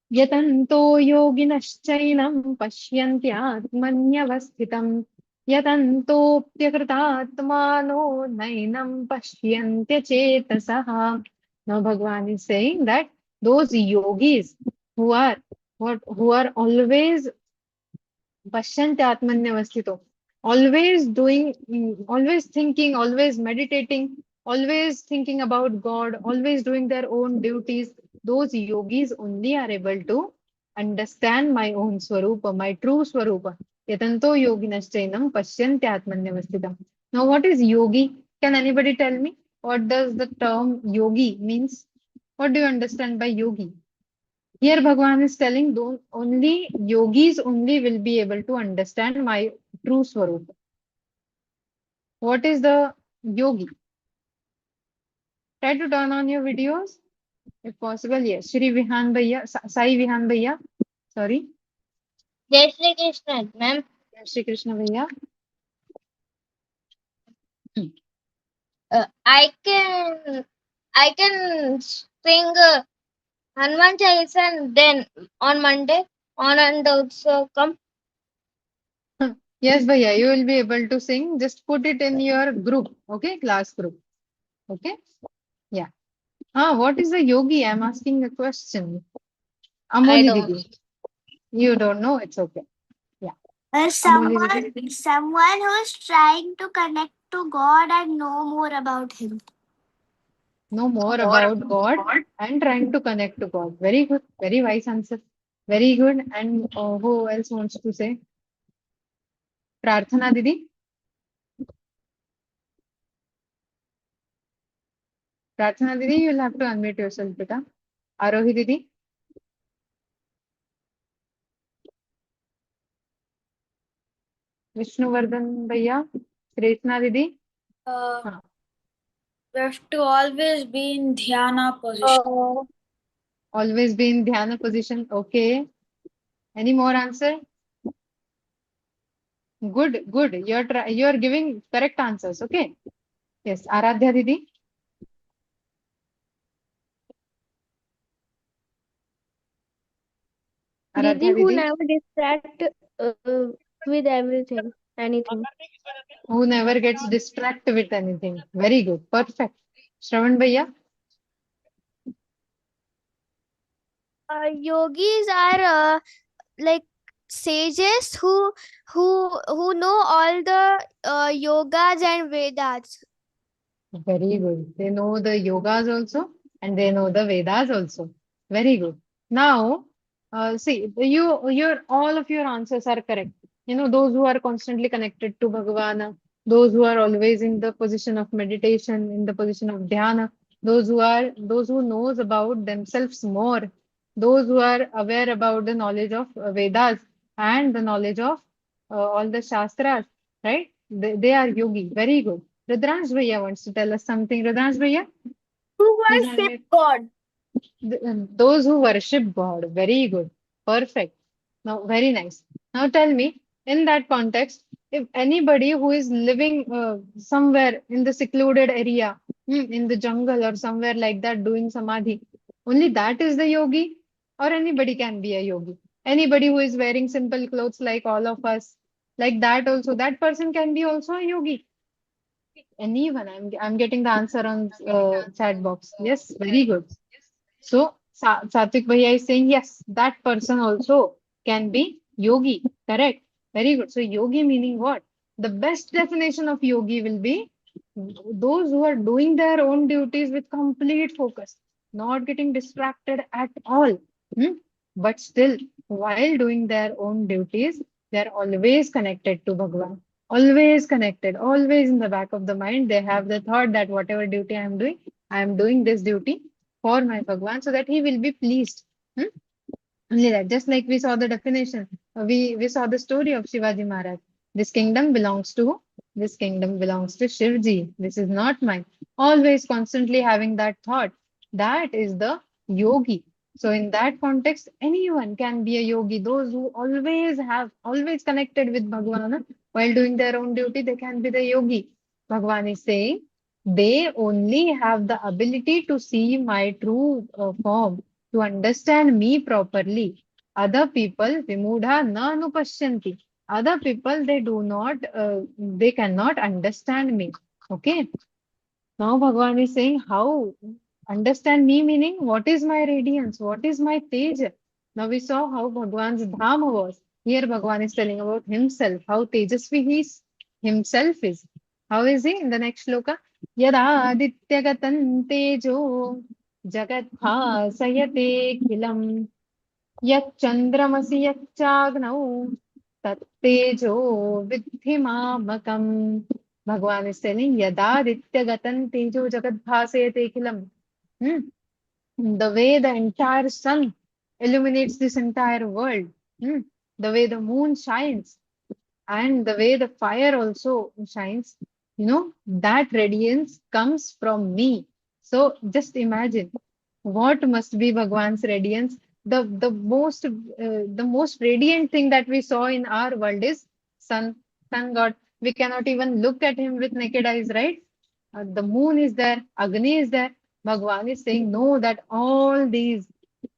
यतन्तो योगिनश्चैनं पश्यन्त्यात्मन्यवस्थितं यतन्तोऽप्यकृतात्मानो नैनं पश्यन्त्यचेतसः. Now Bhagwan is saying that those yogis who are always pasyantyatmanyavasthito, always doing, always thinking, always meditating, always thinking about God, always doing their own duties. Those yogis only are able to understand my own swarupa, my true swarupa. Yatanto yoginaschainam pasyantyatmanyavasthitam. Now, what is yogi? Can anybody tell me? What does the term yogi means? What do you understand by yogi? Here Bhagwan is telling, don't only yogis only will be able to understand my true swarupa. What is the yogi? Try to turn on your videos if possible. Yes, Shri Vihan Bhaiya, Sai Vihan Bhaiya. Sorry. Jai Shri Krishna, ma'am. Jai Shri Krishna Bhaiya. I can sing Hanuman Chalisa and then on Monday on and also come. Yes, Bhaiya, you will be able to sing. Just put it in your group, okay? Class group. Okay? Yeah. What is a yogi? I'm asking a question. I Amoli don't. Didi. You don't know, it's okay. Yeah. Someone who's trying to connect to God and know more about Him. Know more about God and trying to connect to God. Very good. Very wise answer. Very good. And who else wants to say? Prarthana Didi. Prarthana Didi, you'll have to unmute yourself, beta. Arohi Didi. Vishnuvardhan Bhaiya. Sreshna Didi. We have to always be in dhyana position. Always be in dhyana position. Okay. Any more answer? Good, good. You're giving correct answers. Okay. Yes. Aradhya Didi. Didi Aradhya who Didi. never distract with everything, anything. Who never gets distracted with anything. Very good. Perfect. Shravan Bhaiya. Yogis are like sages who know all the yogas and Vedas. Very good. They know the yogas also and they know the Vedas also. Very good. Now, see, all of your answers are correct. You know, those who are constantly connected to Bhagavana, those who are always in the position of meditation, in the position of dhyana, those who knows about themselves more, those who are aware about the knowledge of Vedas and the knowledge of all the Shastras, right? They are yogi. Very good. Rudransh Bhaiya wants to tell us something. Rudransh Bhaiya? Who Please worship unmute. God? Those who worship God. Very good. Perfect. Now, very nice. Now tell me, in that context, if anybody who is living somewhere in the secluded area, in the jungle or somewhere like that doing samadhi, only that is the yogi, or anybody can be a yogi. Anybody who is wearing simple clothes like all of us, like that also, that person can be also a yogi. Anyone. I'm getting the answer on chat box. Yes, very good. So Satvik Bhaiya is saying yes, that person also can be yogi. Correct. Very good. So yogi meaning what? The best definition of yogi will be those who are doing their own duties with complete focus, not getting distracted at all. Hmm? But still, while doing their own duties, they are always connected to Bhagwan. Always connected, always in the back of the mind. They have the thought that whatever duty I am doing this duty for my Bhagwan so that he will be pleased. Hmm? Only that, just like we saw the definition, we saw the story of Shivaji Maharaj. This kingdom belongs to who? This kingdom belongs to Shivji. This is not mine. Always constantly having that thought. That is the yogi. So in that context, anyone can be a yogi. Those who always connected with Bhagwan while doing their own duty, they can be the yogi. Bhagwan is saying, they only have the ability to see my true form, to understand me properly. Other people, vimudha na anupashyanti. Other people, they cannot understand me. Okay. Now Bhagavan is saying, how? Understand me meaning, what is my radiance? What is my teja? Now we saw how Bhagavan's dham was. Here Bhagavan is telling about himself, how tejasvi he is, himself is. How is he in the next shloka? Yada adityagatan tejo jagat bhasayate khilam यच्चन्द्रमसि यच्चाग्नौ तत्तेजो विद्धि मामकम्. Bhagavan is telling yadadityagatan tejo jagat bhasayate khilam. The way the entire sun illuminates this entire world, the way the moon shines, and the way the fire also shines, that radiance comes from me. So just imagine what must be Bhagwan's radiance. The most radiant thing that we saw in our world is sun god. We cannot even look at him with naked eyes, right? The moon is there, Agni is there. Bhagwan is saying no, that all these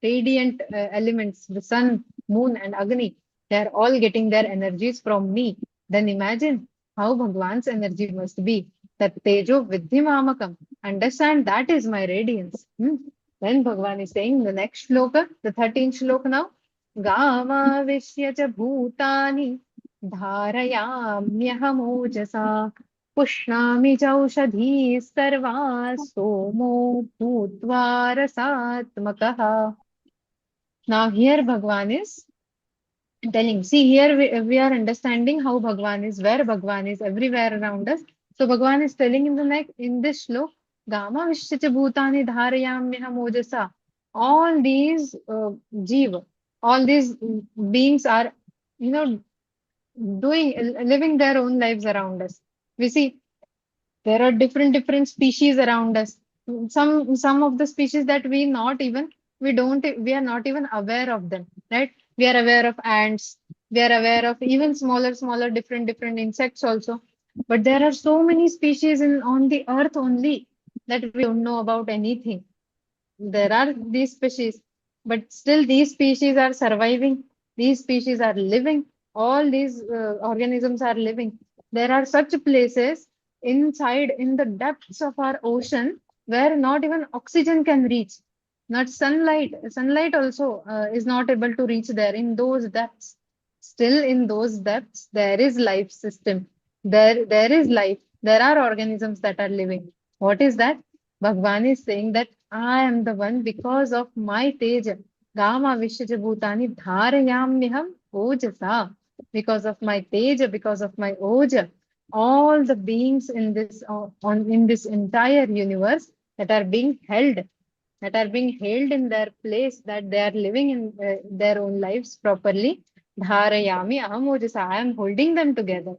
radiant elements, the sun, moon, and Agni, they are all getting their energies from me. Then imagine how Bhagwan's energy must be. That Tejo Vidhi Mamakam. Understand that is my radiance. Then Bhagwan is saying the next shloka, the 13th shloka now. Gama Vishya cha Bhutani Dharayamyaham पुष्णामि चौषधी सर्वा सोमो भूत्वा रसात्मकः. Now here Bhagwan is telling, see here we are understanding how Bhagwan is, where Bhagwan is everywhere around us. So Bhagwan is telling in this shlok, Gama Vishyacha Bhutani Dharayamyaham Ojasa. All these jiva, all these beings are, living their own lives around us. We see there are different species around us. Some of the species that we are not even aware of them, right? We are aware of ants. We are aware of even smaller different insects also. But there are so many species on the earth only that we don't know about anything. There are these species, but still these species are surviving. These species are living. All these organisms are living. There are such places inside in the depths of our ocean where not even oxygen can reach. Not sunlight. Sunlight also is not able to reach there in those depths. Still in those depths, there is life system. There is life. There are organisms that are living. What is that? Bhagwan is saying that I am the one because of my teja. Gama Vishya Bhutani Dharayamyaham Ojasa. Because of my teja, because of my oja, all the beings in this in this entire universe that are being held, in their place, that they are living in their own lives properly. Dharayami aham ojasa. I am holding them together.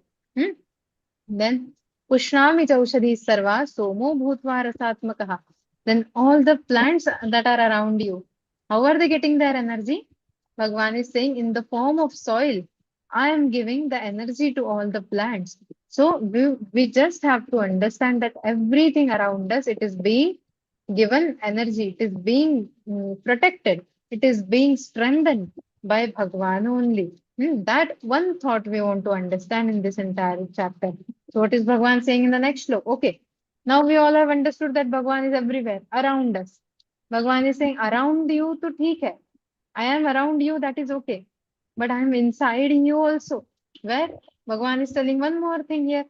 Then Pushnami Chaushadhi Sarva Somo Bhutva Rasatmakaha. Then all the plants that are around you, how are they getting their energy? Bhagwan is saying in the form of soil. I am giving the energy to all the plants. So we just have to understand that everything around us, it is being given energy, it is being protected, it is being strengthened by Bhagwan only. That one thought we want to understand in this entire chapter. So what is Bhagwan saying in the next slok? Okay, now we all have understood that Bhagwan is everywhere, around us. Bhagwan is saying around you to theek hai. I am around you, that is okay. But I am inside you also. Where? Bhagwan is telling one more thing here.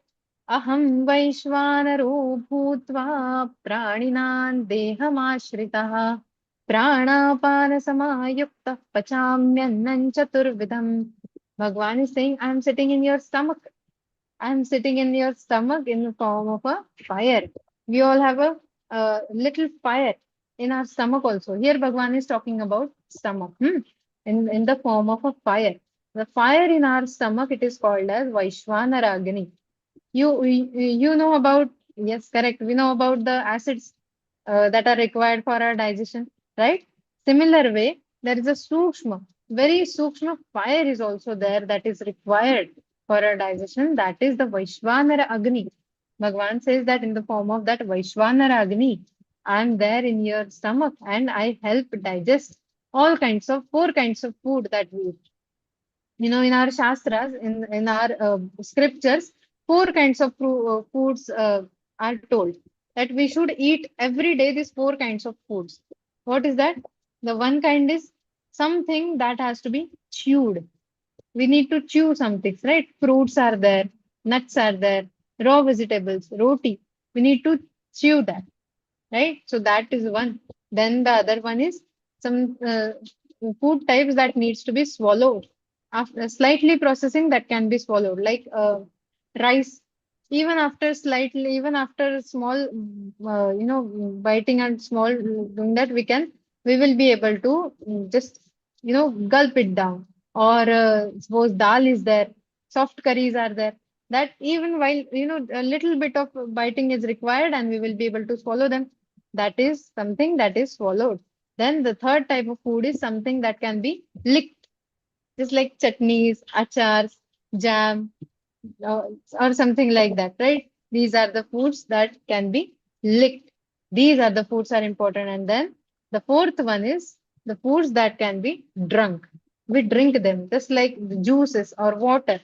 Aham Vaishvanaro Bhutva Praninan Dehamashritah Pranapana Samayukta Pachamyannan Chaturvidham. Bhagwan is saying, I am sitting in your stomach. I am sitting in your stomach in the form of a fire. We all have a little fire in our stomach also. Here Bhagwan is talking about stomach. In the form of a fire. The fire in our stomach, it is called as Vaishvanara Agni. You know about, yes, correct. We know about the acids that are required for our digestion, right? Similar way, there is a Sukshma, very Sukshma fire is also there that is required for our digestion. That is the Vaishvanara Agni. Bhagwan says that in the form of that Vaishvanara Agni, I am there in your stomach and I help digest all kinds of, 4 kinds of food that we eat. In our Shastras, in our scriptures, 4 kinds of foods are told that we should eat every day these 4 kinds of foods. What is that? The one kind is something that has to be chewed. We need to chew some things, right? Fruits are there, nuts are there, raw vegetables, roti. We need to chew that, right? So that is one. Then the other one is some food types that needs to be swallowed. After slightly processing, that can be swallowed, like rice. Even after small, biting and small doing that, we will be able to just, gulp it down. Or suppose dal is there, soft curries are there. That even while, a little bit of biting is required and we will be able to swallow them. That is something that is swallowed. Then the third type of food is something that can be licked. Just like chutneys, achars, jam, or something like that, right? These are the foods that can be licked. These are the foods are important. And then the fourth one is the foods that can be drunk. We drink them, just like the juices or water.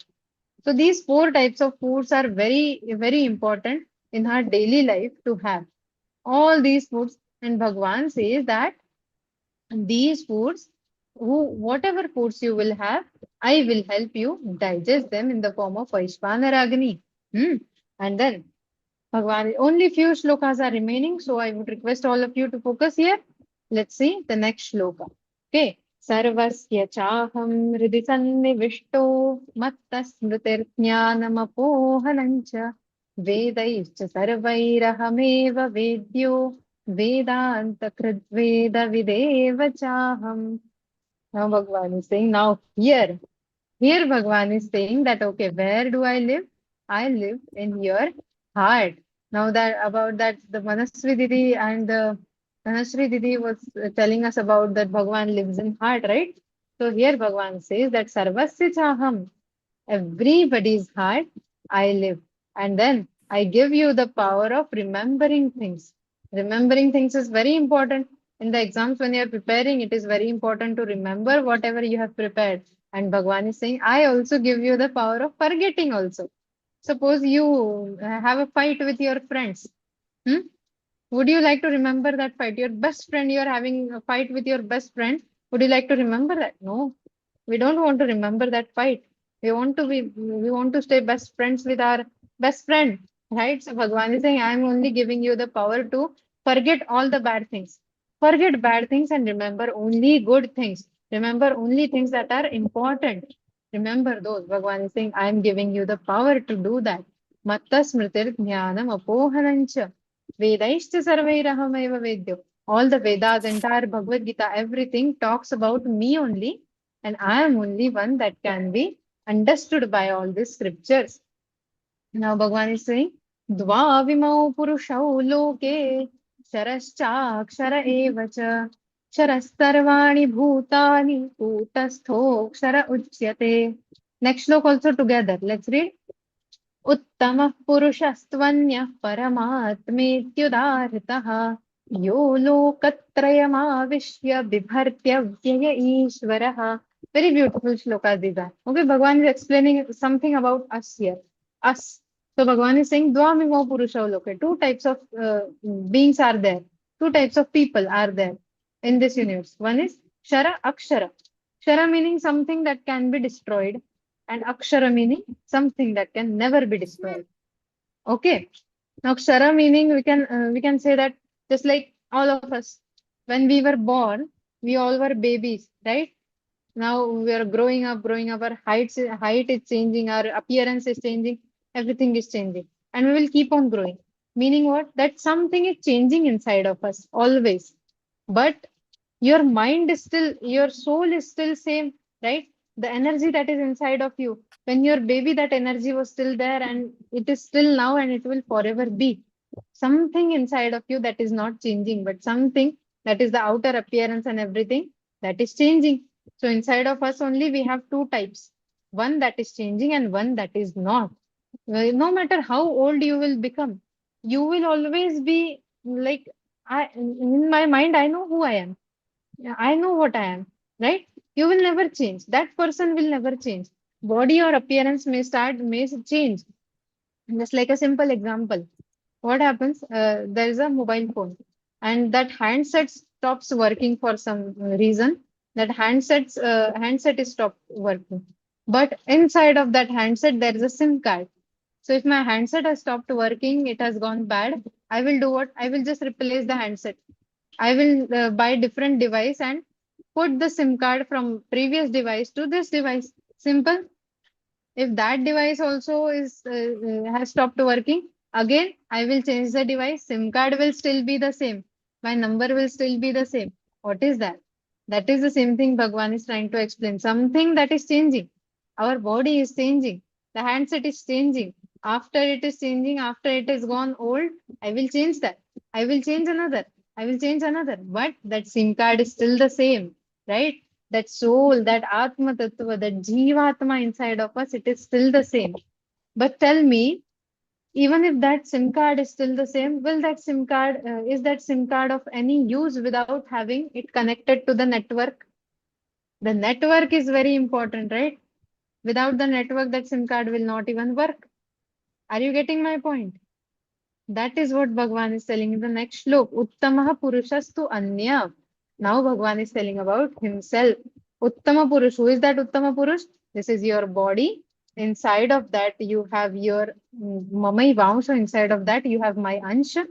So these 4 types of foods are very, very important in our daily life to have. All these foods, and Bhagwan says that these foods, whatever foods you will have, I will help you digest them in the form of Vaishvanara Agni. And then Bhagwan, only few shlokas are remaining, so I would request all of you to focus here. Let's see the next shloka. Okay. Sarvasya chaham hridhi sannivishto mattas smritirjnanamapohanancha vedaischa sarvairahameva vedyo vedanta kridveda videva chaham. Now Bhagwan is saying, now here Bhagwan is saying that, okay, where do I live? I live in your heart. Now that about that, the Manasvi Didi and the Dhanasri Didi was telling us about that Bhagwan lives in heart, right? So here Bhagwan says that Sarvasya Chaham, everybody's heart, I live. And then I give you the power of remembering things. Remembering things is very important. In the exams, when you are preparing, it is very important to remember whatever you have prepared. And Bhagwan is saying, I also give you the power of forgetting also. Suppose you have a fight with your friends. Would you like to remember that fight? Your best friend, you are having a fight with your best friend. Would you like to remember that? No, we don't want to remember that fight. We want to stay best friends with our best friend. Right? So Bhagavan is saying, I am only giving you the power to forget all the bad things. Forget bad things and remember only good things. Remember only things that are important. Remember those. Bhagavan is saying, I am giving you the power to do that. Matta smritir jnanam apohanancha. Vedaishcha sarvairahameva vedyo. All the Vedas, entire Bhagavad Gita, everything talks about me only. And I am only one that can be understood by all these scriptures. Now Bhagavan is saying, Dvavimau purushau loke Kshara eva cha Ksharastarvani bhutani Kutastho Kshara uchyate. Next slok also together. Let's read. Uttamah purushastvanya paramatmetyudartah Yo lokatrayamavishya bibhartyavyaya ishvaraha. Very beautiful shlokas these are. Okay, Bhagavan is explaining something about us here. Us. So Bhagavan is saying, Dvamimo Purusha Loke. Two types of beings are there. Two types of people are there in this universe. One is Kshara, Akshara. Kshara meaning something that can be destroyed, and Akshara meaning something that can never be destroyed. Okay. Now Kshara meaning we can say that just like all of us, when we were born, we all were babies, right? Now we are growing up, our height is changing, our appearance is changing, everything is changing. And we will keep on growing. Meaning what? That something is changing inside of us always. But your mind is still, your soul is still same, right? The energy that is inside of you. When you're baby, that energy was still there and it is still now and it will forever be. Something inside of you that is not changing, but something that is the outer appearance and everything that is changing. So inside of us only we have two types, one that is changing and one that is not. No matter how old you will become, you will always be like, in my mind, I know who I am. I know what I am, right? You will never change. That person will never change. Body or appearance may change. Just like a simple example. What happens? There is a mobile phone and that handset stops working for some reason. That handset is stopped working. But inside of that handset, there is a SIM card. So if my handset has stopped working, it has gone bad, I will do what? I will just replace the handset. I will buy different device and put the SIM card from previous device to this device. Simple. If that device also has stopped working, again I will change the device. SIM card will still be the same. My number will still be the same. What is that? That is the same thing Bhagwan is trying to explain. Something that is changing. Our body is changing. The handset is changing. After it is changing, after it is gone old, I will change that. I will change another. I will change another. But that SIM card is still the same, right? That soul, that Atma Tattva, that Jivatma inside of us, it is still the same. But tell me, even if that SIM card is still the same, will that SIM card, is that SIM card of any use without having it connected to the network? The network is very important, right? Without the network, that SIM card will not even work. Are you getting my point? That is what Bhagwan is telling in the next shlok. Uttamaha Purushastu Anya. Now Bhagwan is telling about himself. Uttama Purush. Who is that Uttama Purush? This is your body. Inside of that you have your Mamai Vamsha. Inside of that you have my Ansha.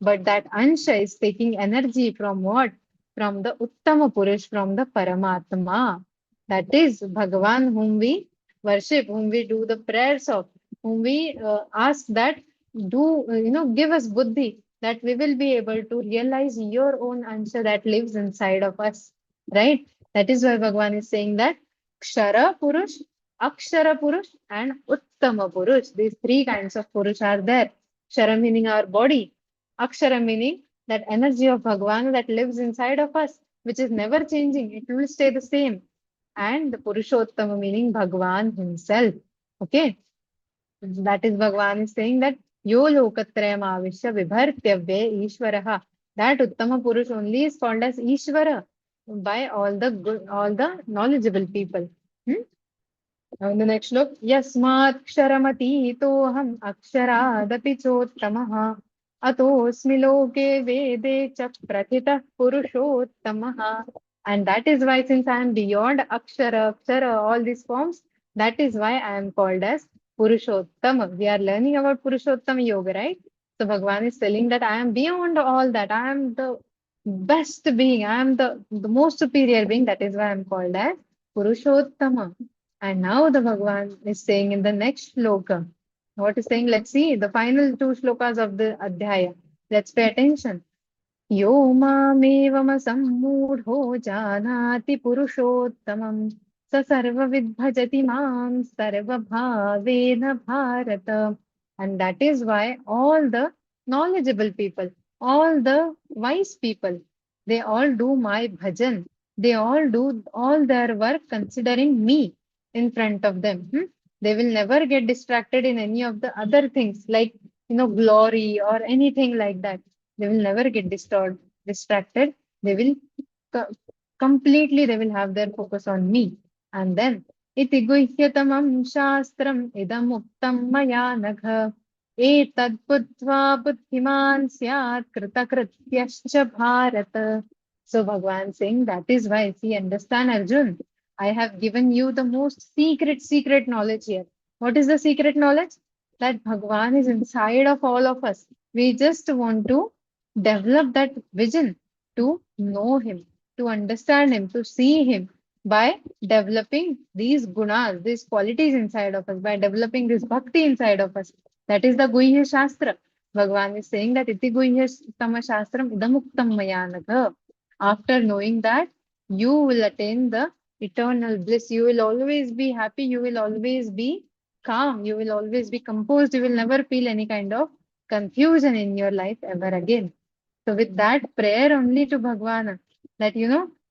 But that Ansha is taking energy from what? From the Uttama Purush, from the Paramatma. That is Bhagwan whom we worship, whom we do the prayers of, whom we ask that give us buddhi, that we will be able to realize your own answer that lives inside of us, right? That is why Bhagwan is saying that Kshara Purush, Akshara Purush and Uttama Purush. These three kinds of Purush are there. Kshara meaning our body, Akshara meaning that energy of Bhagwan that lives inside of us, which is never changing, it will stay the same. And the Purushottama meaning Bhagwan himself. Okay. That is Bhagwan is saying that Yo Lokatrayam Avishya Vibhartyavye Ishvaraha. That Uttama Purush only is called as Ishvara by all the knowledgeable people. Now in the next look, Yasmat Ksharamati Toham Aksharadapi Chottamaha Atosmi Loke Vede Cha Prathita Purushottamaha. And that is why, since I am beyond Akshara, all these forms, that is why I am called as Purushottama. We are learning about Purushottama Yoga, right? So Bhagavan is telling that I am beyond all that. I am the best being. I am the most superior being. That is why I am called as Purushottama. And now the Bhagavan is saying in the next shloka. What is saying? Let's see the final two shlokas of the Adhyaya. Let's pay attention. यो मामेवमसम्मूढो जानाति पुरुषोत्तमं स सर्वविद् भजति मां सर्वभावेन Bharat. And that is why all the knowledgeable people, all the wise people, they all do my bhajan. They all do all their work considering me in front of them. They will never get distracted in any of the other things like, glory or anything like that. They will never get distracted. They will completely, they will have their focus on me. And then, iti guhyatamam shastram idam uktam maya nagha etad buddhva buddhiman syat kritakrityascha bharata. So Bhagavan saying, that is why, see, understand Arjun, I have given you the most secret knowledge here. What is the secret knowledge? That Bhagavan is inside of all of us. We just want to develop that vision to know him, to understand him, to see him by developing these gunas, these qualities inside of us, by developing this bhakti inside of us. That is the Guhya Shastra. Bhagavan is saying that iti Guhya Tama Shastram idamuktam maya nagha. After knowing that, you will attain the eternal bliss. You will always be happy. You will always be calm. You will always be composed. You will never feel any kind of confusion in your life ever again. So with that prayer only to Bhagwan, that,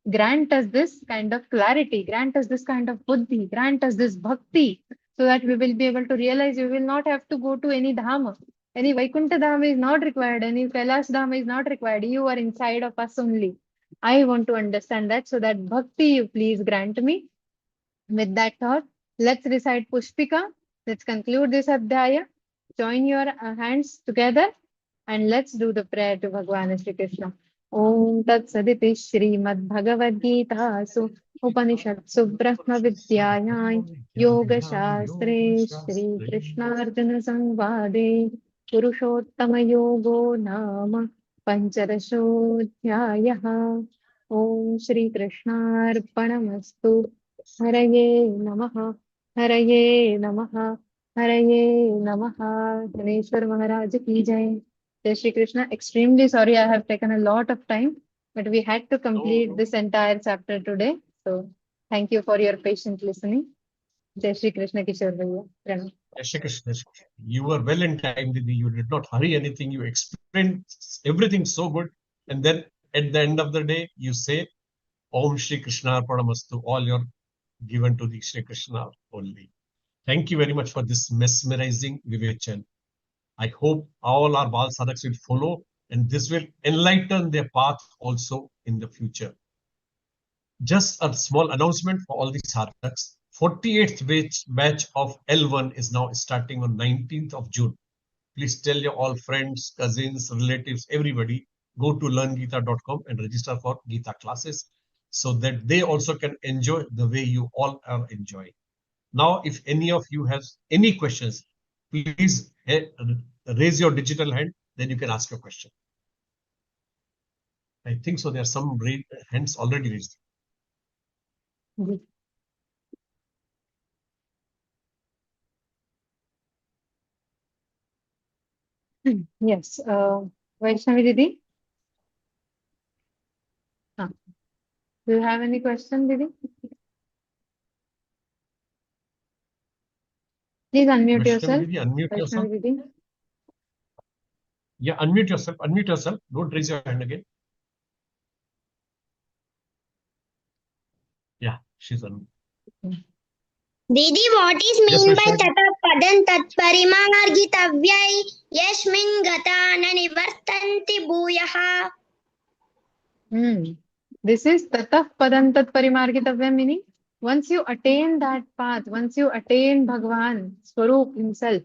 grant us this kind of clarity, grant us this kind of buddhi, grant us this bhakti, so that we will be able to realize we will not have to go to any dhama. Any Vaikuntha Dhama is not required, any Kailash Dhama is not required. You are inside of us only. I want to understand that, so that bhakti you please grant me. With that thought, let's recite Pushpika. Let's conclude this Adhyaya. Join your hands together. And let's do the prayer to Bhagwan Shri Krishna. Om Tat Saditi Śrīmad-Bhagavadgītā Upanishadsu Brahma Vidyāyāṁ Yoga Shastre Shri Krishna Arjuna Samvade Purushottama Yogo Nama Pancharashodhyāyah. Om Shri Krishna Arpanamastu. Haraye Namaha. Haraye Namaha. Haraye Namaha. Ganeshwar Maharaj ki jai. Jai Shri Krishna. Extremely sorry I have taken a lot of time, but we had to complete this entire chapter today. So thank you for your patient listening. Jai Shri Krishna Kishore Bhaiya. Pranam. Jai Shri Krishna. You were well in time, Didi. You did not hurry anything. You explained everything so good. And then at the end of the day, you say, Om Shri Krishna Arpanamastu. All your given to the Shri Krishna only. Thank you very much for this mesmerizing Vivechan. I hope all our Bal Sadhaks will follow, and this will enlighten their path also in the future. Just a small announcement for all the Sadhaks. 48th batch of L1 is now starting on 19th of June. Please tell your all friends, cousins, relatives, everybody, go to learngeeta.com and register for Geeta classes so that they also can enjoy the way you all are enjoying. Now, if any of you has any questions, please raise your digital hand, then you can ask your question. I think so. There are some hands already raised. Yes. Vaishnavi Didi? Do you have any question, Didi? Please unmute yourself. Didi, unmute yourself. Didi. Yeah, unmute yourself. Unmute yourself. Don't raise your hand again. Yeah, she's on. Didi, what is mean by tata padan tat parimargitavyai yasmin gatana nivartanti bhuyaha? This is tatah padam tat parimargitavyam, meaning once you attain that path, once you attain Bhagavan, Swarup himself,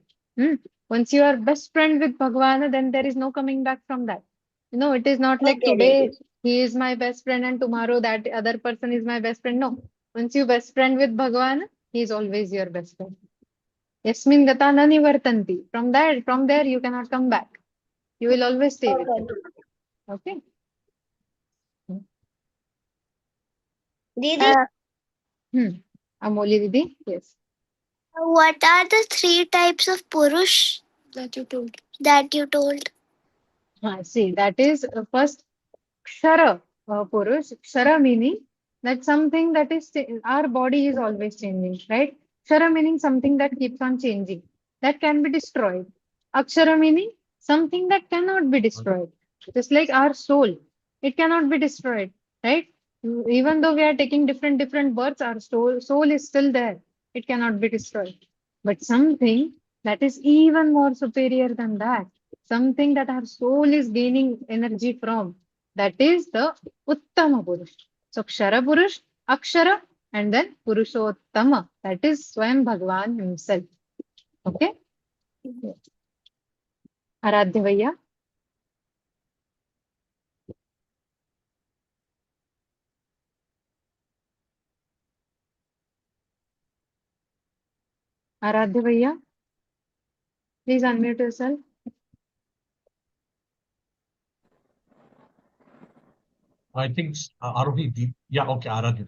once you are best friend with Bhagavan, then there is no coming back from that. It is not like today he is my best friend and tomorrow that other person is my best friend. No. Once you best friend with Bhagavan, he is always your best friend. Yasmin gata na nivartanti. From there you cannot come back. You will always stay with it. Okay. Didi, Amoli Didi, yes. what are the 3 types of Purush that you told? See, that is first Kshara Purush. Kshara meaning that something that is, our body is always changing, right? Kshara meaning something that keeps on changing, that can be destroyed. Akshara meaning something that cannot be destroyed. Just like our soul, it cannot be destroyed, right? Even though we are taking different births, our soul is still there. It cannot be destroyed. But something that is even more superior than that, something that our soul is gaining energy from, that is the Uttama Purush. So Kshara Purush, Akshara, and then Purushottama. That is Swayam Bhagwan himself. Okay? Aradhya Bhaiya. Aradhya Bhaiya. Please unmute yourself. I think Arohi Deep. Yeah, okay, Aradhya.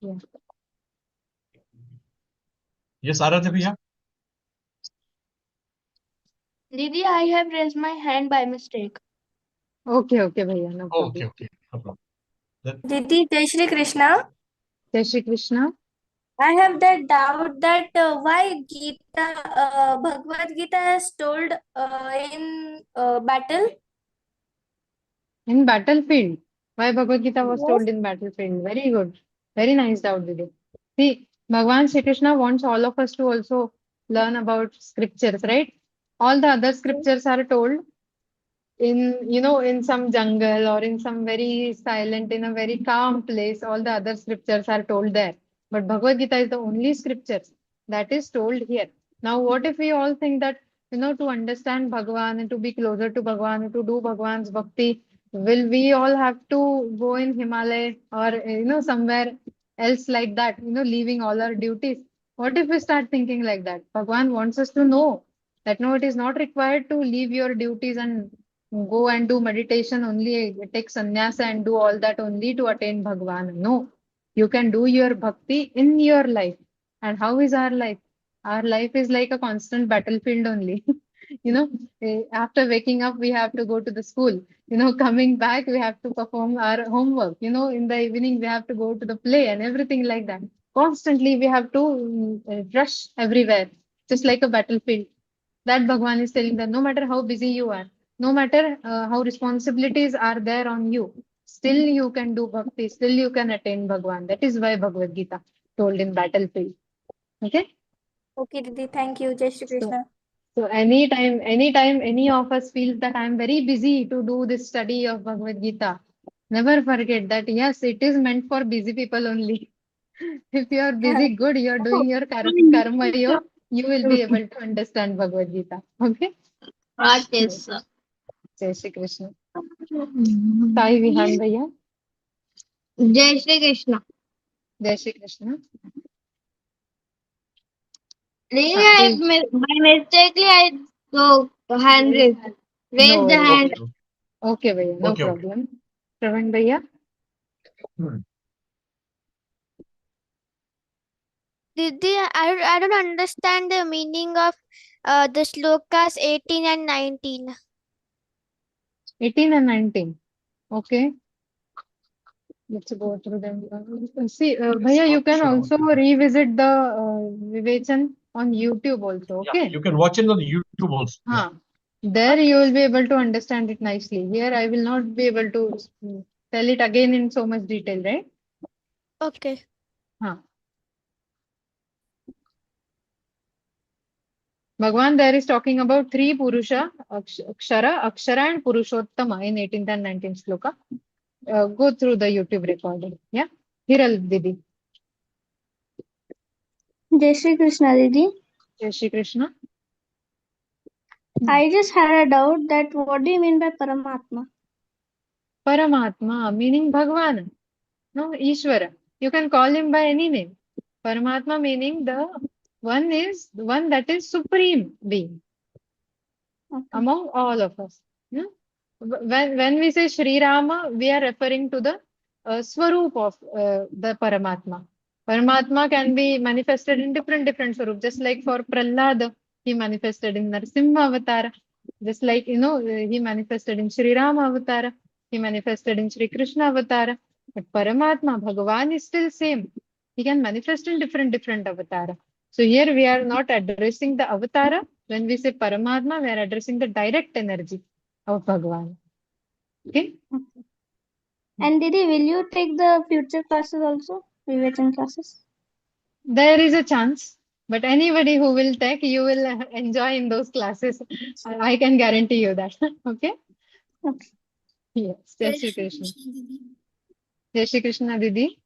Yeah. Yes, Aradhya Bhaiya. Didi, I have raised my hand by mistake. Okay, Bhaiya, no problem. Okay, no problem. Then, Didi, Jai Shri Krishna. Jai Shri Krishna. I have that doubt that why Bhagavad Gita is told in battle. In battlefield. Why Bhagavad Gita was Yes. told in battlefield? Very good. Very nice doubt, Didi. See, Bhagavan Shri Krishna wants all of us to also learn about scriptures, right? All the other scriptures are told in some jungle or in some very silent, in a very calm place. All the other scriptures are told there. But Bhagavad Gita is the only scripture that is told here. Now, what if we all think that, to understand Bhagavan and to be closer to Bhagavan and to do Bhagavan's bhakti, will we all have to go in Himalaya or, somewhere else like that, leaving all our duties? What if we start thinking like that? Bhagavan wants us to know that no, it is not required to leave your duties and go and do meditation only, take sannyasa and do all that only to attain Bhagwan. No, you can do your bhakti in your life. And how is our life? Our life is like a constant battlefield only. After waking up, we have to go to the school. Coming back, we have to perform our homework. In the evening, we have to go to the play and everything like that. Constantly, we have to rush everywhere, just like a battlefield. That Bhagwan is telling that no matter how busy you are, no matter how responsibilities are there on you, still you can do bhakti, still you can attain Bhagwan. That is why Bhagavad Gita told in battlefield. Okay? Okay, Didi, thank you. Jai Shri Krishna. So anytime any of us feels that I am very busy to do this study of Bhagavad Gita, never forget that yes, it is meant for busy people only. If you are busy, good, you are doing your karma yoga, you will be able to understand Bhagavad Gita. Okay? What is Jai Shri Krishna. Sai Vihan Bhaiya. Jai Shri Krishna. Jai Shri Krishna. By mistakenly I go hand raise. Raise No the worries. hand. Okay, Bhaiya, no Okay. problem. Shravan Bhaiya. Didi, I don't understand the meaning of the slokas 18 and 19. 18 and 19. Okay. Let's go through them. See, Bhaiya, you can also revisit the Vivechan on YouTube also. Yeah, Okay. you can watch it on YouTube also. Yeah. There you will be able to understand it nicely. Here I will not be able to tell it again in so much detail, right? Okay. Bhagwan there is talking about three Purusha, Akshara, Akshara and Purushottama in 18th and 19th sloka. Go through the YouTube recording. Yeah. Hiral Didi. Jai Shri Krishna, Didi. Jai Shri Krishna. I just had a doubt that what do you mean by Paramatma? Paramatma meaning Bhagwan. No, Ishvara. You can call him by any name. Paramatma meaning the One is the one that is supreme being among all of us. Hmm? When we say Sri Rama, we are referring to the Swaroop of the Paramatma. Paramatma can be manifested in different Swaroop, just like for Prahlad, he manifested in Narsimha Avatar, just like, he manifested in Sri Rama Avatar, he manifested in Sri Krishna Avatar. But Paramatma, Bhagavan is still same. He can manifest in different Avatar. So here we are not addressing the Avatara. When we say Paramatma, we are addressing the direct energy of Bhagavan. Okay? And Didi, will you take the future classes also? Vivechan classes? There is a chance, but anybody who will take, you will enjoy in those classes. I can guarantee you that. Okay? Okay. Yes. Jai Shri Krishna. Jai Shri Krishna, Didi.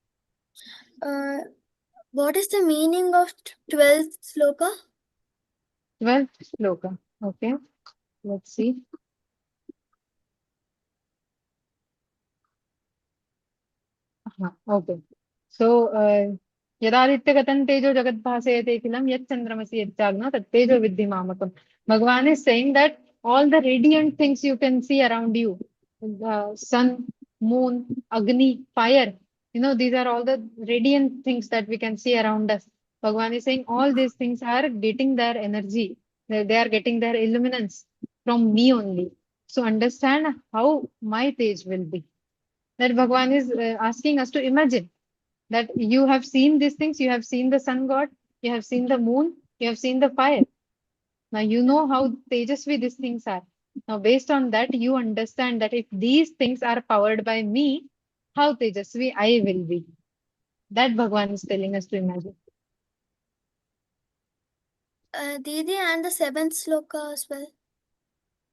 What is the meaning of 12th sloka? 12th sloka. Okay. Let's see. Okay. So, Yadaditya tejo jagat bhasayate kilam yat chandramasi yatyagna tat tejo viddhi mamakam. Bhagavan is saying that all the radiant things you can see around you, sun, moon, Agni, fire, these are all the radiant things that we can see around us. Bhagavan is saying all these things are getting their energy, they are getting their illuminance from me only. So understand how my Tej will be. That Bhagavan is asking us to imagine that you have seen these things, you have seen the sun god, you have seen the moon, you have seen the fire. Now you know how Tejasvi these things are. Now based on that, you understand that if these things are powered by me, how Tejasvi I will be. That Bhagavan is telling us to imagine. Didi, and the 7th sloka as well.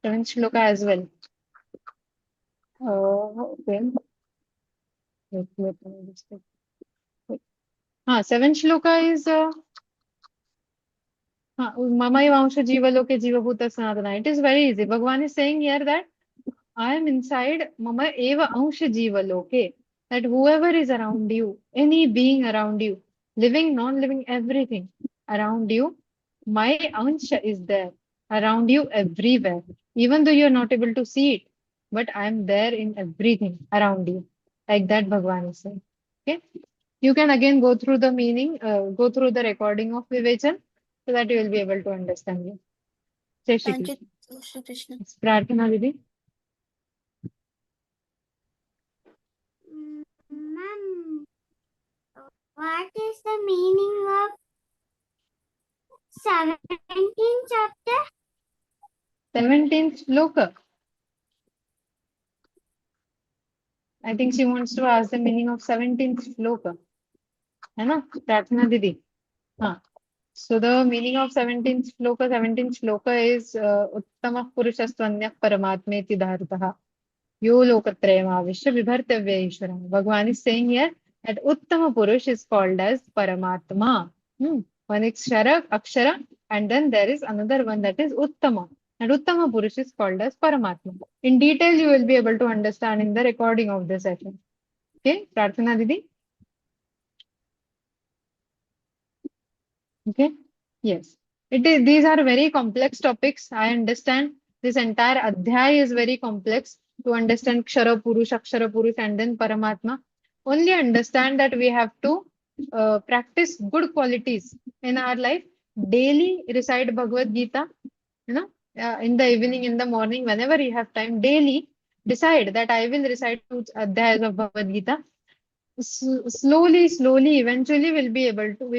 7th shloka as well. Okay. Wait, 7th shloka is Mamai Vangsha Jiva Loke Jiva Bhuta Sanatana. It is very easy. Bhagavan is saying here that I am inside Mama Eva Ansha Jiva Loke. That whoever is around you, any being around you, living, non-living, everything around you, my Ansha is there around you everywhere. Even though you are not able to see it, but I am there in everything around you. Like that Bhagavan is saying. Okay. You can again go through the meaning, go through the recording of Vivechan so that you will be able to understand it. Jai Shri Thank you, Krishna. Shri Krishna. Prarthana Didi. Ma'am, what is the meaning of 17th chapter? 17th sloka. I think she wants to ask the meaning of 17th sloka. है ना? Prarthana Didi. So the meaning of 17th sloka is Uttamah Purushastvanyah Paramatmeti Dhartah. Yo Lokatrayamavishya Vibhartavya Ishvara. Bhagavan is saying here that Uttama Purush is called as Paramatma. One is Akshara, and then there is another one that is Uttama. And Uttama Purush is called as Paramatma. In detail, you will be able to understand in the recording of the session. Okay, Prarthana Didi? Okay, yes. These are very complex topics. I understand this entire adhyay is very complex to understand Kshara Purush, Akshara Purush, and then Paramatma. Only understand that we have to practice good qualities in our life. Daily recite Bhagavad Gita, in the evening, in the morning, whenever you have time, daily decide that I will recite 2 adhyayas of Bhagavad Gita. Slowly, eventually we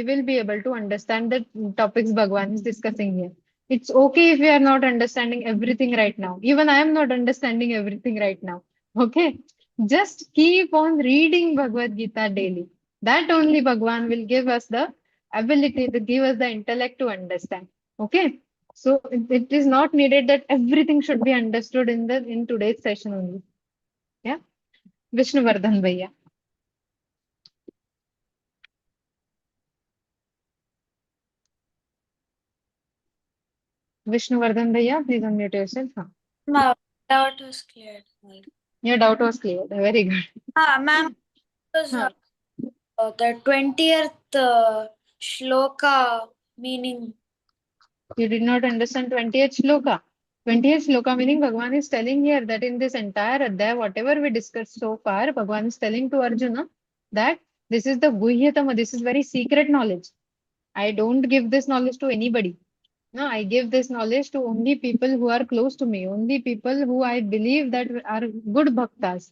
will be able to understand the topics Bhagwan is discussing here. It's okay if we are not understanding everything right now. Even I am not understanding everything right now. Okay. Just keep on reading Bhagavad Gita daily. That only Bhagwan will give us the ability to give us the intellect to understand. Okay. So it is not needed that everything should be understood in today's session only. Yeah. Vishnuvardhan Bhaiya. Vishnuvardhan Bhaiya, please unmute yourself. My doubt was cleared. Your doubt was clear. Very good. Ma'am, was the 20th shloka meaning. You did not understand 20th shloka. 20th shloka meaning Bhagavan is telling here that in this entire Adhyaya, whatever we discussed so far, Bhagavan is telling to Arjuna that this is the Guhyatama, this is very secret knowledge. I don't give this knowledge to anybody. No, I give this knowledge to only people who are close to me, only people who I believe that are good bhaktas.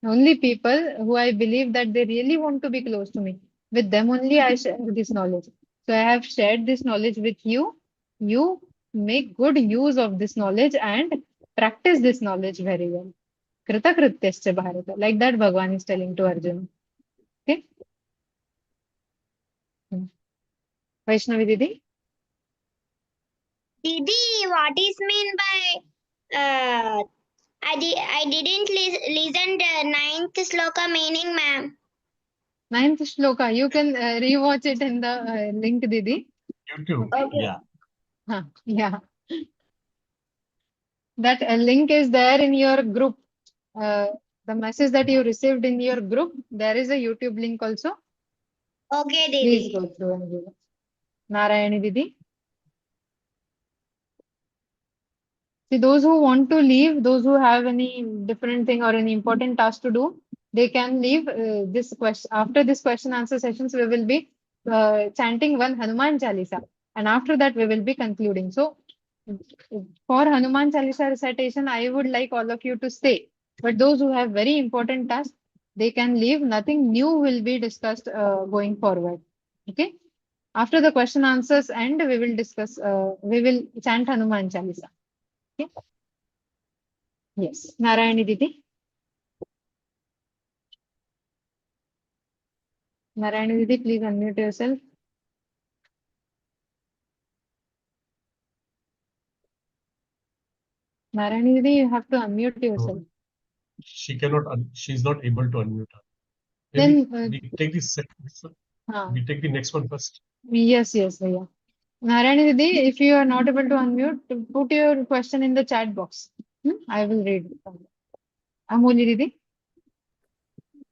Only people who I believe that they really want to be close to me. With them only I share this knowledge. So I have shared this knowledge with you. You make good use of this knowledge and practice this knowledge very well. Krita krityascha bharata. Like that Bhagavan is telling to Arjuna. Okay. Vaishnavi Didi. Didi, what is mean by I didn't listen the ninth sloka meaning, ma'am. Ninth shloka. You can rewatch it in the link, Didi. YouTube. Okay. Yeah. Yeah. That link is there in your group. The message that you received in your group, there is a YouTube link also. Okay, Please Didi. go through and give it. Narayani Didi. See, those who want to leave, those who have any different thing or any important task to do, they can leave this question. After this question answer sessions, we will be chanting one Hanuman Chalisa. And after that, we will be concluding. So, for Hanuman Chalisa recitation, I would like all of you to stay. But those who have very important tasks, they can leave. Nothing new will be discussed going forward. Okay. After the question answers end, we will discuss, we will chant Hanuman Chalisa. Okay. Yes. Narayani Didi. Narayani Didi, please unmute yourself. Narayani Didi, you have to unmute yourself. She cannot, she's not able to unmute her. Then, we take this, we take the next one first. Yes, Bhaiya. Narayani Didi, if you are not able to unmute, put your question in the chat box. I will read it. Amoli Didi.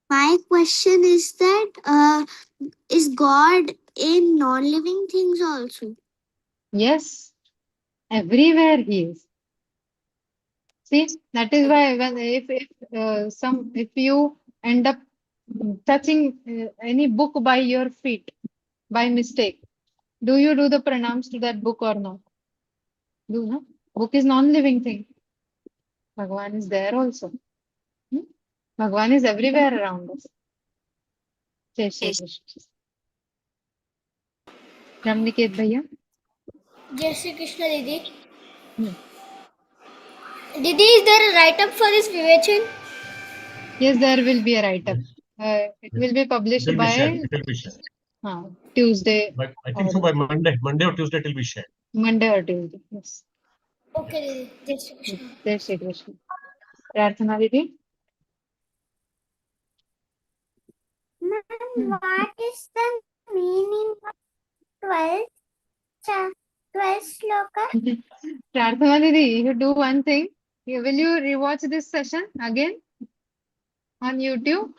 My question is that is God in non-living things also? Yes, everywhere he is. See, that is why when if you end up touching any book by your feet by mistake, do you do the pranams to that book or not? Do no? Book is non-living thing. Bhagavan is there also. Bhagavan is everywhere around us. Jai Shri Krishna. Ramniket Bhaiya. Jai Shri Krishna, Didi. Hmm. Didi, is there a write-up for this Vivechan? Yes, there will be a write-up. It will be published It will be shared. by It will be shared. Tuesday. But I think so by Monday or Tuesday it will be shared. Monday or Tuesday. Yes. Okay, Didi. Jai Shri Krishna. Jai Shri Krishna. Prarthana Didi. What is the meaning of 12 sloka? Prarthana Didi, you do one thing. Will you rewatch this session again on YouTube?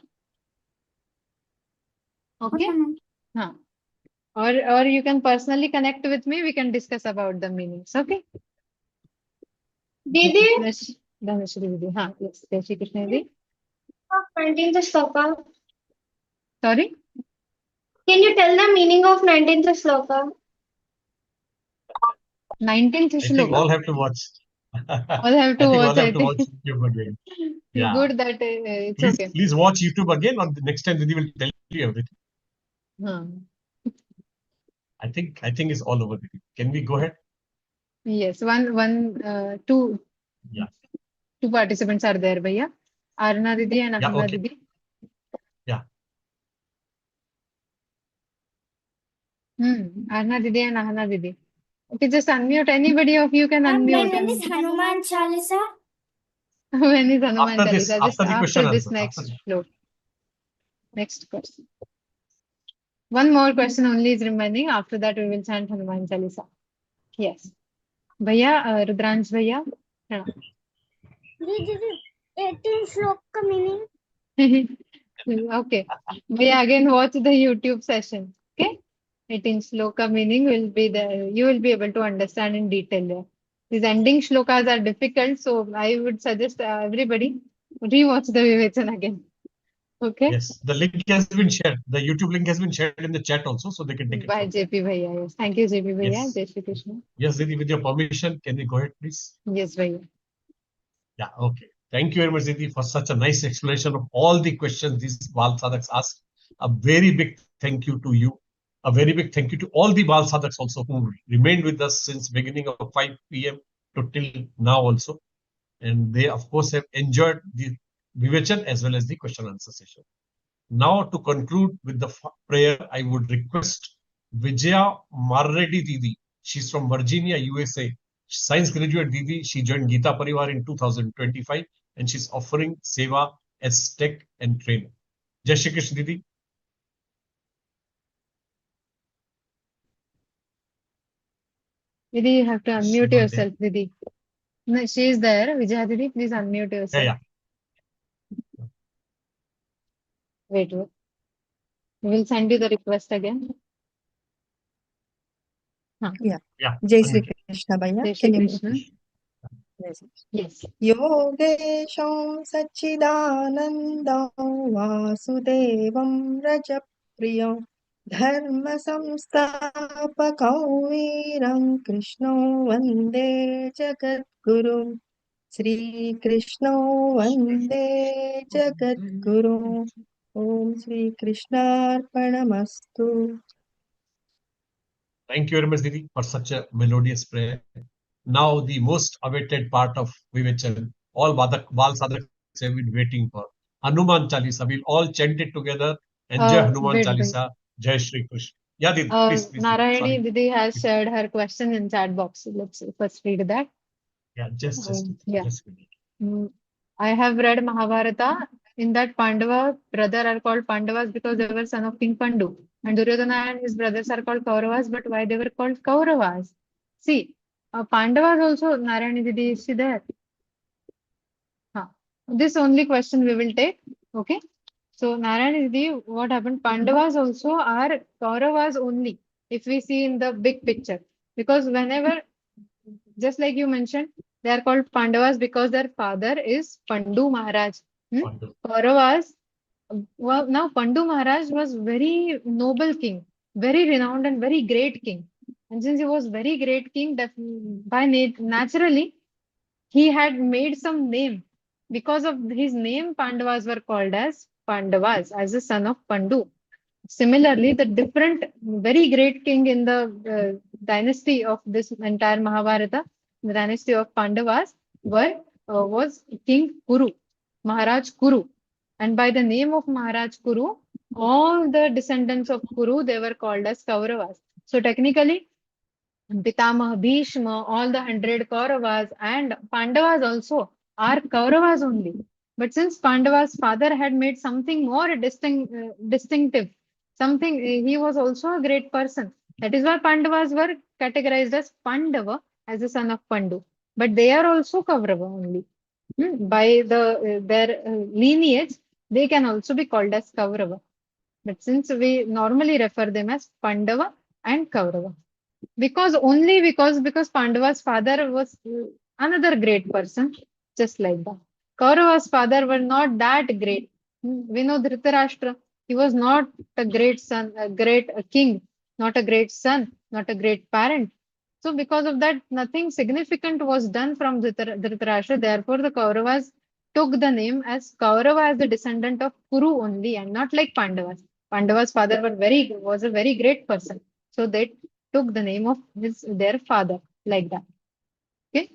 Okay. Or you can personally connect with me. We can discuss about the meanings. Okay. Didi? Yes. Didi. Yes. Jai Shri Krishna Didi. 19th sloka. Sorry. Can you tell the meaning of 19th sloka? 19th I think all shloka. have to watch. All have to I think watch. all have I to think. watch YouTube again. Yeah. Good that it's Please, okay. please watch YouTube again. On the next time, Didi will tell you everything. I think it's all over. Didi. Can we go ahead? Yes. Two. Yeah. Two participants are there, Bhaiya. Arna Didi and Yeah, Ahana okay. Didi. Yeah. Arna Didi and Ahana Didi. Okay, just unmute. Anybody of you can unmute. When is Hanuman Chalisa? When is Hanuman After this, Chalisa? Just after the question this answer. next floor. Next question. One more question only is remaining. After that, we will chant Hanuman Chalisa. Yes. Bhaiya, Rudransh Bhaiya. 18 sloka meaning? Okay. Bhaiya, again watch the YouTube session. Okay. 18 shloka meaning will be there. You will be able to understand in detail there. These ending shlokas are difficult, so I would suggest everybody rewatch the Vivechana again. Okay? Yes, the link has been shared. The YouTube link has been shared in the chat also, so they can take it. By from there. JP Bhaiya. Yes. Thank you, JP Bhaiya. Yes. Jai Shri Krishna. Yes, Didi, with your permission, can we go ahead, please? Yes, Bhaiya. Yeah, okay. Thank you very much, Didi, for such a nice explanation of all the questions these Bal Sadhaks asked. A very big thank you to you. A very big thank you to all the Bal Sadhaks also who remained with us since beginning of 5 p.m. to till now also. And they, of course, have enjoyed the Vivechan as well as the question answer session. Now, to conclude with the prayer, I would request Vijaya Marreddy Didi. She's from Virginia, USA. Science graduate Didi. She joined Geeta Pariwar in 2025 and she's offering Seva as tech and trainer. Jai Shri Krishna Didi. Didi, you have to unmute yourself, Didi. No, she is there. Vijaya Didi, please unmute yourself. Yeah. Wait. We will send you the request again. Yeah. Jai Shri Krishna Bhaiya. Jai Shri Krishna. Yes. Yogesham Sachidanandam Vasudevam Rajapriyam Dharma Samstapakam Veeram Krishno Vande Jagadguru Sri Krishna Vande Jagadguru Om Sri Krishna Arpanamastu. Thank you very much, Didi, for such a melodious prayer. Now, the most awaited part of Vivechan, all Bal Sadhaks have been waiting for. Hanuman Chalisa. We'll all chant it together. Enjoy Hanuman Wait, Chalisa. Jai Shri Krishna. Yeah, Didi, please. Narayani Didi has shared her question in chat box. Let's first read that. Yeah, just Yeah. just I have read Mahabharata. In that Pandava brother are called Pandavas because they were son of King Pandu. And Duryodhana and his brothers are called Kauravas, but why they were called Kauravas? See, Pandavas also, Narayani Didi, is she there? This only question we will take. Okay. So Narayani Didi, what happened? Pandavas also are Kauravas only, if we see in the big picture. Because whenever, just like you mentioned, they are called Pandavas because their father is Pandu Maharaj. Kauravas, well, now Pandu Maharaj was very noble king, very renowned and very great king. And since he was very great king, naturally, he had made some name. Because of his name, Pandavas were called as Pandavas, as the son of Pandu. Similarly, the different, very great king in the dynasty of this entire Mahabharata, the dynasty of Pandavas, was King Kuru, Maharaj Kuru. And by the name of Maharaj Kuru, all the descendants of Kuru, they were called as Kauravas. So technically, Pitamah, Bhishma, all the 100 Kauravas and Pandavas also are Kauravas only. But since Pandava's father had made something more distinctive, he was also a great person. That is why Pandavas were categorized as Pandava, as the son of Pandu. But they are also Kaurava only. By their lineage, they can also be called as Kaurava. But since we normally refer them as Pandava and Kaurava. Because Pandava's father was another great person, just like that. Kaurava's father were not that great. We know Dhritarashtra, he was not a great son, a great king, not a great son, not a great parent. So because of that, nothing significant was done from Dhritarashtra. Therefore, the Kauravas took the name as Kaurava as the descendant of Kuru only, and not like Pandavas. Pandava's father was a very great person. So they took the name of their father, like that. Okay.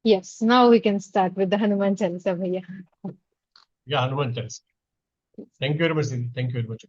Yes, now we can start with the Hanuman Chalisa, Bhaiya. Yeah, Hanuman Chalisa. Thank you very much, Didi. Thank you very much.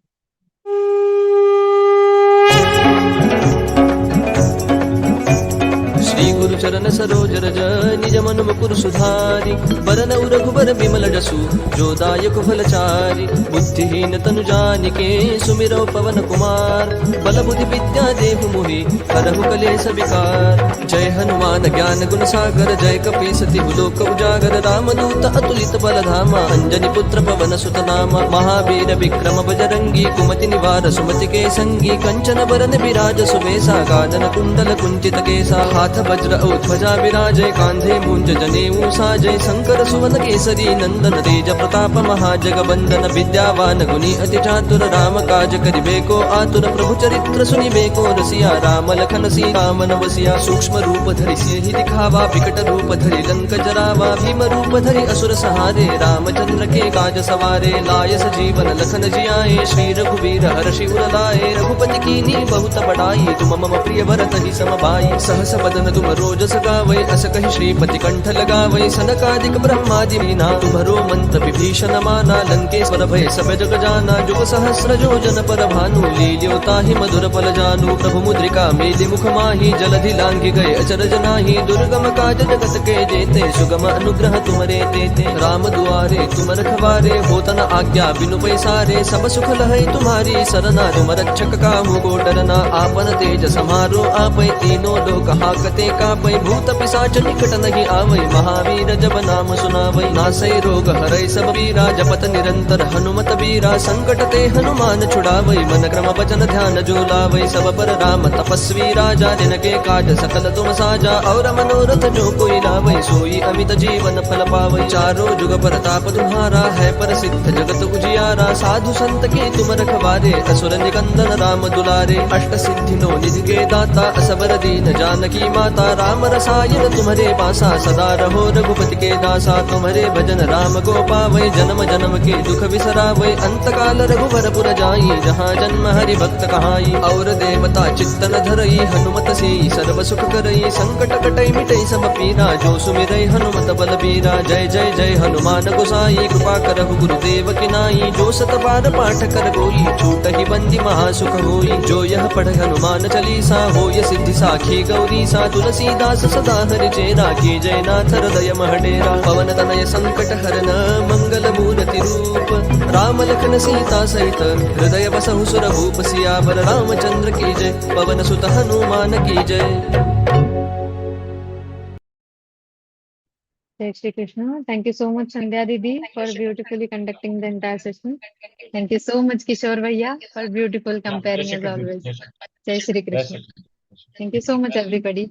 Shri Guru चरण सरोज रज निज मन मुकुर सुधारि बरनउ रघुबर बिमल जसु जो दायक फलचारि बुद्धिहीन तनु जानिके सुमिरौ पवन कुमार बल बुद्धि विद्या देहु मोहि हरहु कलेश विकार जय हनुमान ज्ञान गुण सागर जय कपीस तिहु लोक उजागर रामदूत अतुलित बल धामा अंजनी पुत्र पवन सुत नामा महावीर विक्रम बजरंगी कुमति निवार सुमति के संगी कंचन बरन विराज सुबेसा कानन कुंडल कुंचित केसा हाथ वज्र औ ध्वजा विराजय कांधे मूंज जनेऊ साजय शंकर सुवन केसरी नंदन तेज प्रताप महाजगबंदन विद्यावान गुणी अति चातुर राम काज करिबे को आतुर प्रभु चरित्र सुनिबे को रसिया राम लखन सीता मन बसिया सूक्ष्म रूप धरि सिंहि दिखावा विकट रूप धरि लंक जरावा भीम रूप धरि असुर सहारे रामचंद्र के काज सवारे लाय सजीवन लखन जियाए श्री रघुवीर हर्षि उर लाए रघुपति कीन्ही बहुत बड़ाई तुम मम प्रिय भरत ही सम भाई सहस बदन तुम रोजस गावै अस कहि श्रीपति कंठ लगावै सनकादिक ब्रह्मादि मीना तुम्हरो मंत्र विभीषण माना लंकेश्वर भय सब जग जाना जुग सहस्र योजन पर भानु लील्यो ताहि मधुर फल जानू प्रभु मुद्रिका मेलि मुख माहि जलधि लांघि गए अचरज नाहि दुर्गम काज जगत के जेते सुगम अनुग्रह तुमरे तेते राम दुआरे तुम रखवारे होतन आज्ञा बिनु पैसारे सब सुख लहै तुम्हारी सरना तुम रक्षक काहू को डरना आपन तेज समारो आपै तीनों लोक हाकते कापै भूत पिशाच निकट नहीं आवै महावीर जब नाम सुनावै नासै रोग हरै सब पीरा जपत निरंतर हनुमत बीरा संकट ते हनुमान छुड़ावै मन क्रम वचन ध्यान जो लावै सब पर राम तपस्वी राजा जिनके काज सकल तुम साजा और मनोरथ जो कोई लावै सोई अमित जीवन फल पावै चारों जुग परताप तुम्हारा है प्रसिद्ध जगत उजियारा साधु संत के तुम रखवारे असुर निकंदन राम दुलारे अष्ट सिद्धि नो निधि के दाता असबर दीन जानकी माता राम रसायन तुम्हारे पासा सदा रहो रघुपति के दासा तुम्हारे भजन राम को पावै जन्म जन्म के दुख बिसरावै अंत काल रघुवर पुर जाई जहाँ जन्म हरि भक्त कहाई और देवता चित्तन धरई हनुमत से सर्व सुख करई संकट कटै मिटै सब पीरा जो सुमिरै हनुमत बल बीरा जय जय जय हनुमान गोसाई कृपा करहु गुरुदेव की नाई जो सत बार पाठ कर कोई छूटहि बंदी महासुख होई जो यह पढ़ हनुमान चालीसा होय सिद्धि साखी गौरी सा तुलसीदास सदा हरि चेरा की जय नाथ हृदय महडेरा पवन तनय संकट हरन मंगल मूर्ति रूप राम लखन सीता सहित हृदय बसहु सुर भूप सियावर रामचंद्र की जय पवन सुत हनुमान की जय। Jai Shri Krishna. Thank you so much, Sandhya Didi, for beautifully conducting the entire session. Thank you so much, Kishore Bhaiya, for beautiful comparing as always. Jai Shri Krishna. Thank you so much, everybody.